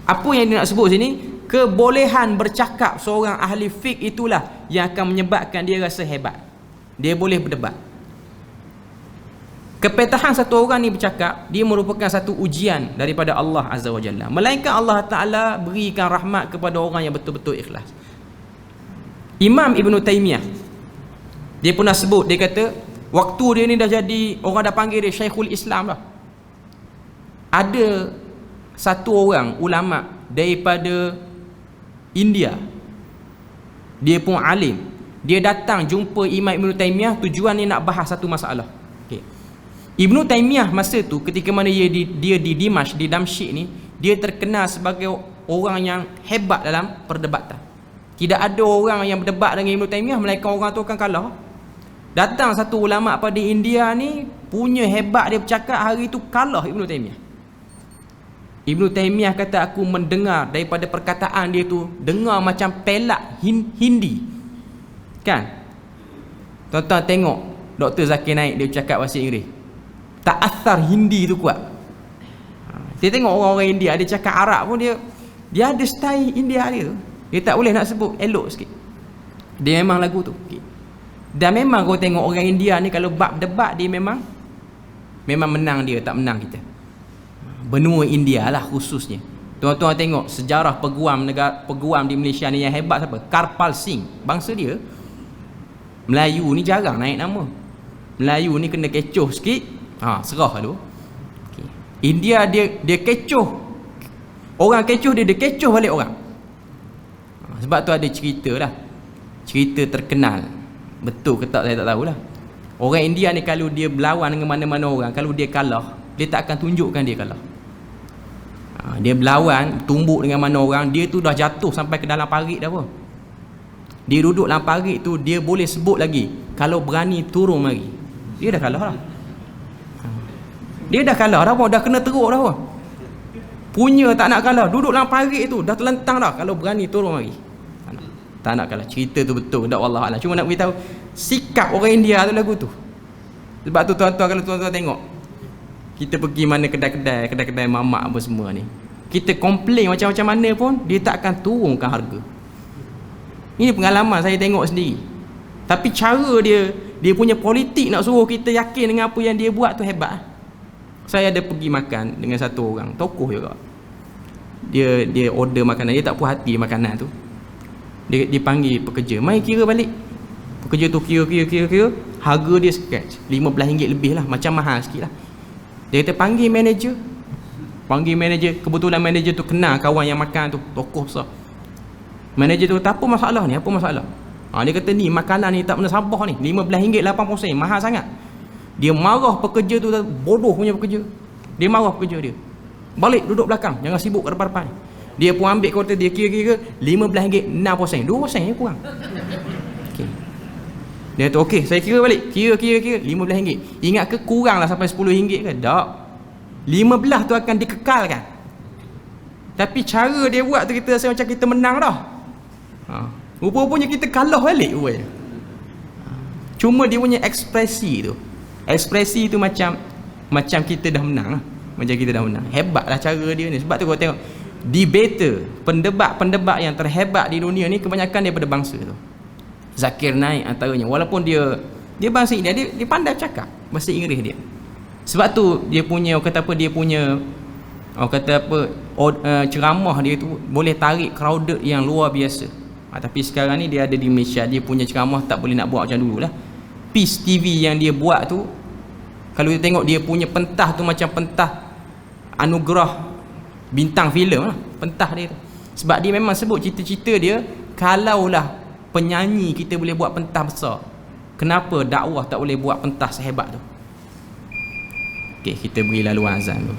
Apa yang dia nak sebut sini, kebolehan bercakap seorang ahli fiqh itulah yang akan menyebabkan dia rasa hebat. Dia boleh berdebat. Kepetahan satu orang ni bercakap, dia merupakan satu ujian daripada Allah Azza wa Jalla. Melainkan Allah Ta'ala berikan rahmat kepada orang yang betul-betul ikhlas. Imam Ibn Taymiyah, dia pernah sebut, dia kata waktu dia ni dah jadi, orang dah panggil dia Syekhul Islam dah. Ada satu orang ulama daripada India, dia pun alim, dia datang jumpa Imam Ibn Taymiyah, tujuan ni nak bahas satu masalah. Okay. Ibn Taymiyah masa tu ketika mana dia di Dimashq, di Damsyik ni, dia terkenal sebagai orang yang hebat dalam perdebatan. Tidak ada orang yang berdebat dengan Ibn Taymiyah melainkan orang tu akan kalah. Datang satu ulama pada India ni, punya hebat dia bercakap, hari tu kalah Ibn Taymiyah. Ibn Taymiyah kata aku mendengar daripada perkataan dia tu, dengar macam pelak Hindi. Kan? Tuan-tuan tengok Dr. Zakir Naik dia bercakap bahasa Inggeris, ta'athar Hindi tu kuat. Saya tengok orang-orang India, dia cakap Arab pun dia ada style India dia tu. Dia tak boleh nak sebut elok sikit. Dia memang lagu tu. Okay. Dan memang kau tengok orang India ni kalau bab debat dia memang menang dia, tak menang kita. Benua India lah khususnya. Tuan-tuan tengok sejarah peguam di Malaysia ni yang hebat siapa? Karpal Singh. Bangsa dia Melayu ni jarang naik nama. Melayu ni kena kecoh sikit, serah dulu. Okay. India dia kecoh. Orang kecoh dia kecoh balik orang. Sebab tu ada cerita lah. Cerita terkenal. Betul ke tak saya tak tahulah. Orang India ni kalau dia berlawan dengan mana-mana orang, kalau dia kalah, dia tak akan tunjukkan dia kalah. Dia berlawan, tumbuk dengan mana orang, dia tu dah jatuh sampai ke dalam parit dah pun. Dia duduk dalam parit tu, dia boleh sebut lagi, kalau berani turun lagi. Dia dah kalah lah. Dia dah kalah dah pun, dah kena teruk dah pun. Punya tak nak kalah, duduk dalam parit tu, dah terlentang dah, kalau berani turun lagi. Tak nak kalah. Cerita tu betul, tak wallahualam. Cuma nak beritahu sikap orang India tu lagu tu. Sebab tu tuan-tuan, kalau tuan-tuan tengok, kita pergi mana kedai-kedai mamak apa semua ni, kita komplain macam-macam mana pun, dia tak akan turunkan harga. Ini pengalaman saya tengok sendiri. Tapi cara dia punya politik nak suruh kita yakin dengan apa yang dia buat tu hebat. Saya ada pergi makan dengan satu orang, tokoh juga. Dia order makanan, dia tak puas hati makanan tu. Dia panggil pekerja, mai kira balik. Pekerja tu kira, harga dia sketch RM15 lebih lah, macam mahal sikit lah. Dia kata panggil manager. Kebetulan manager tu kenal kawan yang makan tu, tokoh besar. Manager tu kata, apa masalah ni, apa masalah? Dia kata ni makanan ni tak pernah sabah ni, RM15.80, mahal sangat. Dia marah pekerja tu, bodoh punya pekerja. Dia marah pekerja dia, balik duduk belakang, jangan sibuk kat depan-depan. Dia pun ambil kotak dia, kira-kira RM15.06, 2% je kurang. Okay. Dia kata okey, saya kira balik, kira RM15. Ingat ke kurang lah sampai RM10 ke? Tak, 15 tu akan dikekalkan. Tapi cara dia buat tu, kita rasa macam kita menang dah. Rupa-rupanya kita kalah balik rupanya. Cuma dia punya ekspresi tu macam kita dah menang lah. Macam kita dah menang. Hebatlah cara dia ni. Sebab tu kau tengok debater, pendebat yang terhebat di dunia ni kebanyakan daripada bangsa tu. Zakir Naik antaranya. Walaupun dia bangsa India, dia pandai cakap bahasa Inggeris dia. Sebab tu dia punya ceramah dia tu boleh tarik crowded yang luar biasa. Tapi sekarang ni dia ada di Malaysia, dia punya ceramah tak boleh nak buat macam dulu lah. Peace TV yang dia buat tu, kalau kita tengok dia punya pentah tu macam pentah anugerah bintang filem lah, pentah dia tu. Sebab dia memang sebut cita-cita dia, kalaulah penyanyi kita boleh buat pentah besar, kenapa dakwah tak boleh buat pentah sehebat tu? Okey, kita beri laluan azan tu.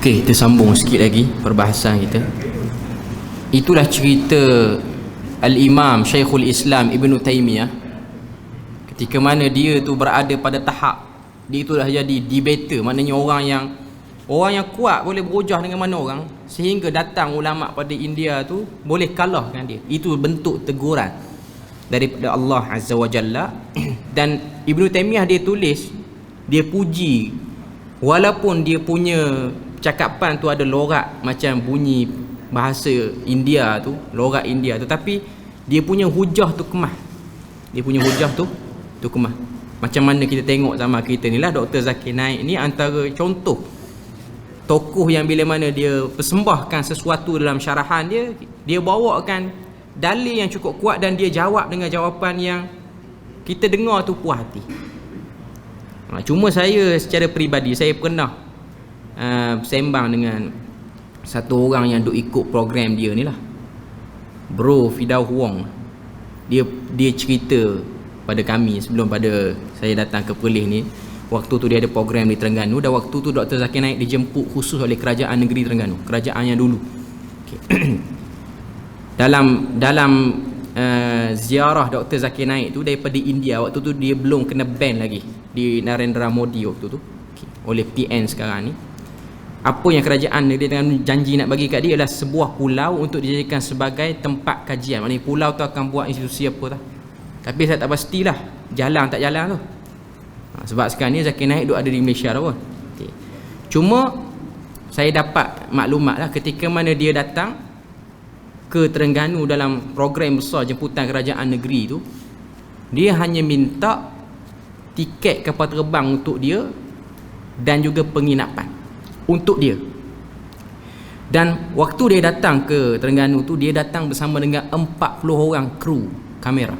Okey, kita sambung sikit lagi perbahasan kita. Itulah cerita Al-Imam Syekhul Islam Ibn Taymiyah ketika mana dia tu berada pada tahap dia itulah jadi debater, maknanya orang Orang yang kuat boleh berhujah dengan mana orang, sehingga datang ulama pada India tu boleh kalah dengan dia. Itu bentuk teguran daripada Allah Azza wa Jalla. Dan Ibn Taymiyah dia tulis, dia puji, walaupun dia punya cakapan tu ada lorak macam bunyi bahasa India tu, lorak India tu, tapi dia punya hujah tu kemah. Dia punya hujah tu kemah. Macam mana kita tengok zaman kita ni lah, Dr. Zakir Naik ni antara contoh tokoh yang bila mana dia persembahkan sesuatu dalam syarahan dia, dia bawakan dalil yang cukup kuat dan dia jawab dengan jawapan yang kita dengar tu puas hati. Cuma saya secara peribadi, saya pernah sembang dengan satu orang yang duk ikut program dia ni lah, Bro Fidaw Wong. Dia cerita pada kami sebelum pada saya datang ke Perlis ni. Waktu tu dia ada program di Terengganu, dan waktu tu Dr. Zakir Naik dijemput khusus oleh Kerajaan Negeri Terengganu, kerajaan yang dulu. Okay. dalam ziarah Dr. Zakir Naik tu daripada India, waktu tu dia belum kena ban lagi di Narendra Modi waktu tu, okay, oleh PN sekarang ni. Apa yang kerajaan negeri Terengganu janji nak bagi kat dia adalah sebuah pulau untuk dijadikan sebagai tempat kajian. Maknanya pulau tu akan buat institusi apa tak, tapi saya tak pastilah jalan tak jalan tu. Sebab sekarang ni Zakir Naik duk ada di Malaysia dah pun. Okay. Cuma saya dapat maklumat lah, ketika mana dia datang ke Terengganu dalam program besar jemputan kerajaan negeri tu, dia hanya minta tiket kapal terbang untuk dia dan juga penginapan untuk dia. Dan waktu dia datang ke Terengganu tu, dia datang bersama dengan 40 orang kru kamera.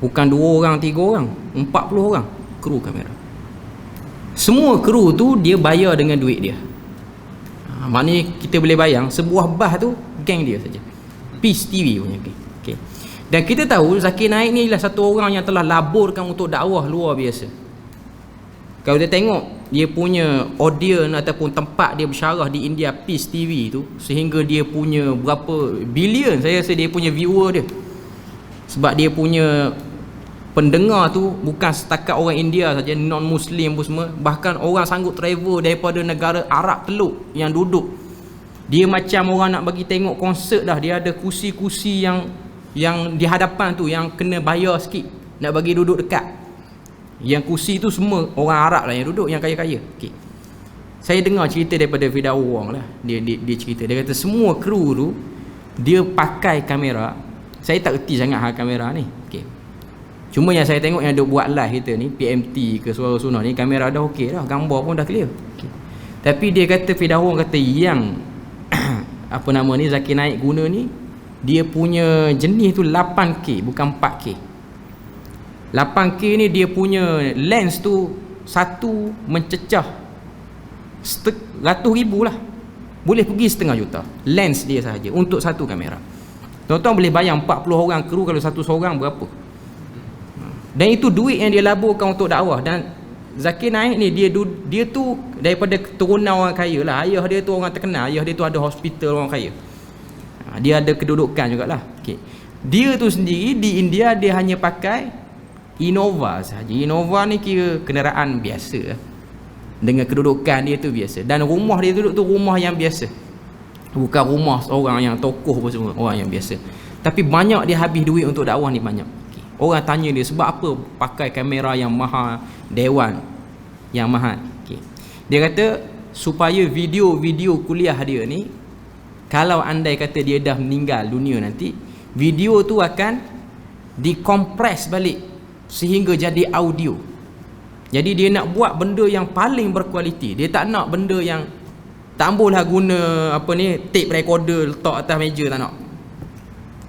Bukan 2 orang 3 orang, 40 orang kru kamera. Semua kru tu dia bayar dengan duit dia. Maknanya kita boleh bayang sebuah bah tu geng dia saja. Peace TV punya geng. Okay. Dan kita tahu Zakir Naik ni adalah satu orang yang telah laburkan untuk dakwah luar biasa. Kalau dia tengok dia punya audience ataupun tempat dia bersyarah di India, Peace TV tu, sehingga dia punya berapa bilion, saya rasa dia punya viewer dia. Sebab dia punya pendengar tu bukan setakat orang India saja, non-Muslim pun semua. Bahkan orang sanggup travel daripada negara Arab Teluk yang duduk. Dia macam orang nak bagi tengok konsert dah. Dia ada kursi-kursi yang di hadapan tu yang kena bayar sikit nak bagi duduk dekat. Yang kursi tu semua orang Arab lah yang duduk, yang kaya-kaya. Okay. Saya dengar cerita daripada Fidaw Wong lah. Dia cerita, dia kata semua kru tu dia pakai kamera. Saya tak erti sangat hal kamera ni. Okay. Cuma yang saya tengok yang duk buat live kita ni, PMT ke Suara Sunnah ni, kamera dah okey dah, gambar pun dah clear. Okay. Tapi dia kata, Fidaw Wong kata yang apa nama ni Zakir Naik guna ni, dia punya jenis tu 8K bukan 4K. 8K ni dia punya lens tu satu mencecah ratus ribu lah, boleh pergi 500,000 juta lens dia sahaja untuk satu kamera. Tuan-tuan boleh bayang 40 orang kru, kalau satu seorang berapa. Dan itu duit yang dia laburkan untuk dakwah. Dan Zakir Naik ni dia tu daripada keturunan orang kaya lah. Ayah dia tu orang terkenal, ayah dia tu ada hospital orang kaya. Dia ada kedudukan jugalah. Okay. Dia tu sendiri di India dia hanya pakai Innova sahaja. Innova ni kira kenderaan biasa. Dengan kedudukan dia tu biasa. Dan rumah dia duduk tu rumah yang biasa. Bukan rumah orang yang tokoh pun semua, orang yang biasa. Tapi banyak dia habis duit untuk dakwah ni, banyak. Orang tanya dia sebab apa pakai kamera yang mahal, dewan yang mahal. Okay. Dia kata supaya video-video kuliah dia ni, kalau andai kata dia dah meninggal dunia nanti, video tu akan dikompres balik sehingga jadi audio. Jadi dia nak buat benda yang paling berkualiti. Dia tak nak benda yang tak boleh guna apa ni, tape recorder letak atas meja, tak nak.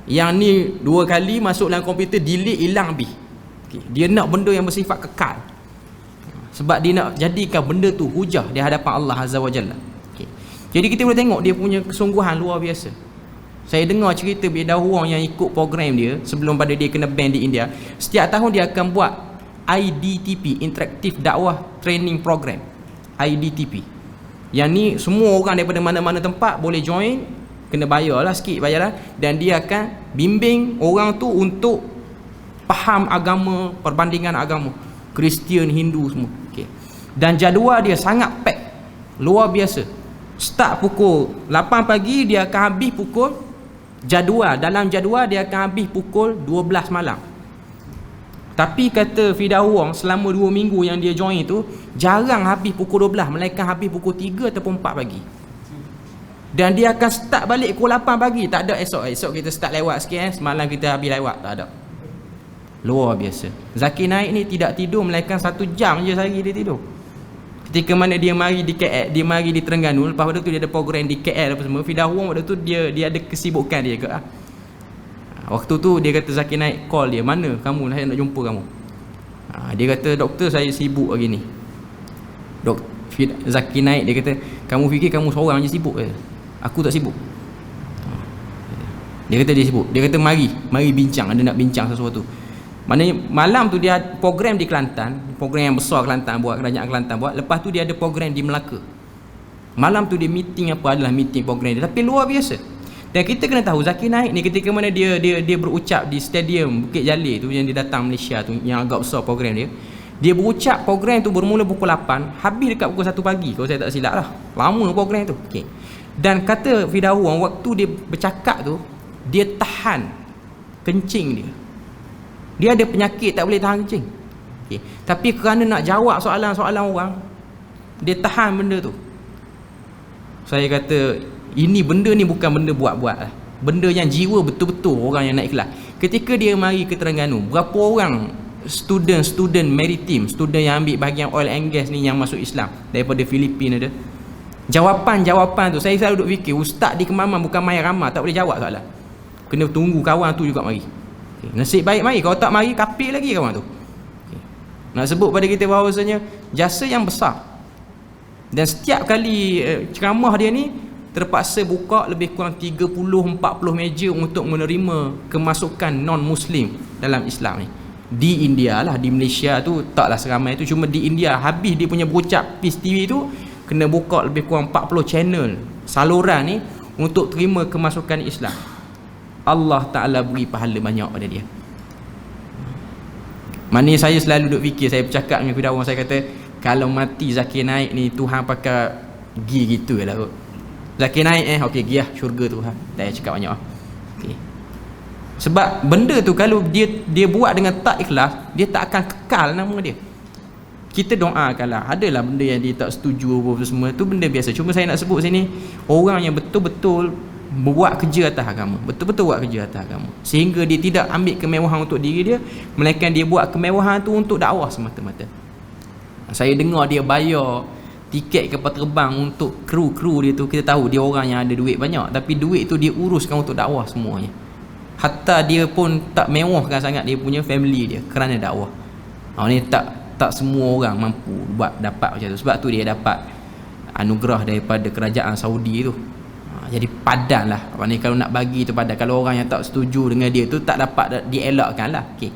Yang ni 2 kali masuk dalam komputer, delete, hilang habis. Okay. Dia nak benda yang bersifat kekal. Sebab dia nak jadikan benda tu hujah di hadapan Allah Azza wa Jalla. Okay. Jadi kita boleh tengok dia punya kesungguhan luar biasa. Saya dengar cerita Fidaw Wong yang ikut program dia sebelum pada dia kena ban di India. Setiap tahun dia akan buat IDTP, Interactive Dakwah Training Program. IDTP. Yang ni semua orang daripada mana-mana tempat boleh join. Kena bayar lah sikit bayaran. Dan dia akan bimbing orang tu untuk faham agama, perbandingan agama, Kristian, Hindu semua. Okay. Dan jadual dia sangat pack. Luar biasa. Start pukul 8 pagi, dia akan habis pukul jadual. Dalam jadual dia akan habis pukul 12 malam. Tapi kata Fidah Wong, selama 2 minggu yang dia join tu, jarang habis pukul 12, melainkan habis pukul 3 ataupun 4 pagi. Dan dia akan start balik pukul 8 pagi. Tak ada esok kita start lewat sikit, semalam kita habis lewat. Tak ada. Luar biasa. Zakir Naik ni tidak tidur melainkan 1 jam je sehari dia tidur. Ketika mana dia mari di KL, dia mari di Terengganu, lepas tu dia ada program di KL apa semua. Fidah Wong waktu tu dia ada kesibukan dia ke. Waktu tu dia kata Zakir Naik call dia, mana kamu, saya nak jumpa kamu. Dia kata doktor saya sibuk hari ni. Zakir Naik dia kata, kamu fikir kamu seorang je sibuk ke? Aku tak sibuk. Dia kata dia sibuk. Dia kata mari bincang, ada nak bincang sesuatu. Maknanya malam tu dia program di Kelantan, program yang besar Kelantan buat, kerajaan Kelantan buat. Lepas tu dia ada program di Melaka. Malam tu dia meeting apa adalah meeting program dia, tapi luar biasa. Dan kita kena tahu Zakir Naik ni ketika mana dia berucap di stadium Bukit Jalil tu yang dia datang Malaysia tu, yang agak besar program dia. Dia berucap program tu bermula pukul 8, habis dekat pukul 1 pagi kalau saya tak silap lah. Lama program tu. Okey. Dan kata Fidah Wong, waktu dia bercakap tu, dia tahan kencing dia. Dia ada penyakit tak boleh tahan kencing. Okay. Tapi kerana nak jawab soalan-soalan orang, dia tahan benda tu. Saya kata benda ni bukan benda buat-buat lah. Benda yang jiwa betul-betul orang yang nak ikhlas. Ketika dia mari ke Terengganu, berapa orang student maritim, student yang ambil bahagian oil and gas ni yang masuk Islam daripada Filipina ada. Jawapan-jawapan tu saya selalu duk fikir, ustaz di Kemaman bukan main ramah tak boleh jawab soalan. Kena tunggu kawan tu juga mari. Okay. Nasib baik mari, kalau tak mari kafir lagi kawan tu. Okay. Nak sebut pada kita bahawasanya jasa yang besar. Dan setiap kali ceramah dia ni terpaksa buka lebih kurang 30-40 meja untuk menerima kemasukan non-Muslim dalam Islam ni. Di India lah, di Malaysia tu taklah seramai tu, cuma di India habis dia punya berucap Peace TV tu kena buka lebih kurang 40 channel saluran ni untuk terima kemasukan Islam. Allah Ta'ala beri pahala banyak pada dia. Mana saya selalu duk fikir, saya bercakap dengan Fidah Wong, saya kata kalau mati Zakir Naik ni Tuhan pakai gi gitu lah kot. Zakir Naik okey gi lah syurga Tuhan. Dah cakap banyak okey. Sebab benda tu kalau dia buat dengan tak ikhlas, dia tak akan kekal nama dia. Kita doakanlah. Adalah benda yang dia tak setuju apa semua tu benda biasa. Cuma saya nak sebut sini orang yang betul-betul buat kerja atas agama, betul-betul buat kerja atas agama, sehingga dia tidak ambil kemewahan untuk diri dia, melainkan dia buat kemewahan tu untuk dakwah semata-mata. Saya dengar dia bayar tiket kapal terbang untuk kru dia tu. Kita tahu dia orang yang ada duit banyak, tapi duit tu dia uruskan untuk dakwah semuanya. Hatta dia pun tak mewahkan sangat dia punya family dia kerana dakwah. Ni tak semua orang mampu dapat macam tu. Sebab tu dia dapat anugerah daripada kerajaan Saudi tu. Jadi padan lah. Maknanya kalau nak bagi tu padan. Kalau orang yang tak setuju dengan dia tu tak dapat dielakkan lah. Okay.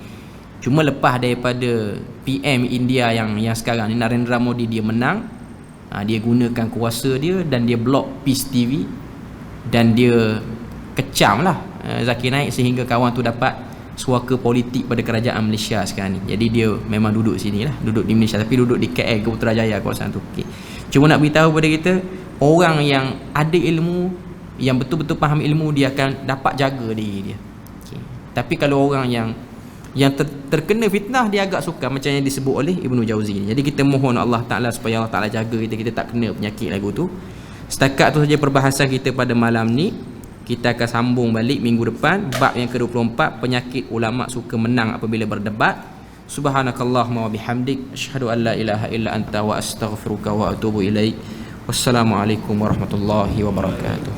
Cuma lepas daripada PM India yang sekarang ni, Narendra Modi, dia menang, dia gunakan kuasa dia dan dia block Peace TV dan dia kecam lah Zakir Naik sehingga kawan tu dapat suaka politik pada kerajaan Malaysia sekarang ni. Jadi dia memang duduk sini lah, duduk di Malaysia tapi duduk di KL ke Putrajaya kawasan tu. Okay. Cuma nak beritahu pada kita, orang yang ada ilmu, yang betul-betul faham ilmu, dia akan dapat jaga diri dia. Okay. Tapi kalau orang yang terkena fitnah, dia agak suka macam yang disebut oleh Ibnu Jauzi ni. Jadi kita mohon Allah Ta'ala supaya Allah Ta'ala jaga kita tak kena penyakit lagu tu. Setakat tu saja perbahasan kita pada malam ni. Kita akan sambung balik minggu depan bab yang ke-24, penyakit ulama suka menang apabila berdebat. Subhanakallahumma wa bihamdik, asyhadu an la ilaha illa anta wa astaghfiruka wa atubu ilaik. Wassalamualaikum warahmatullahi wabarakatuh.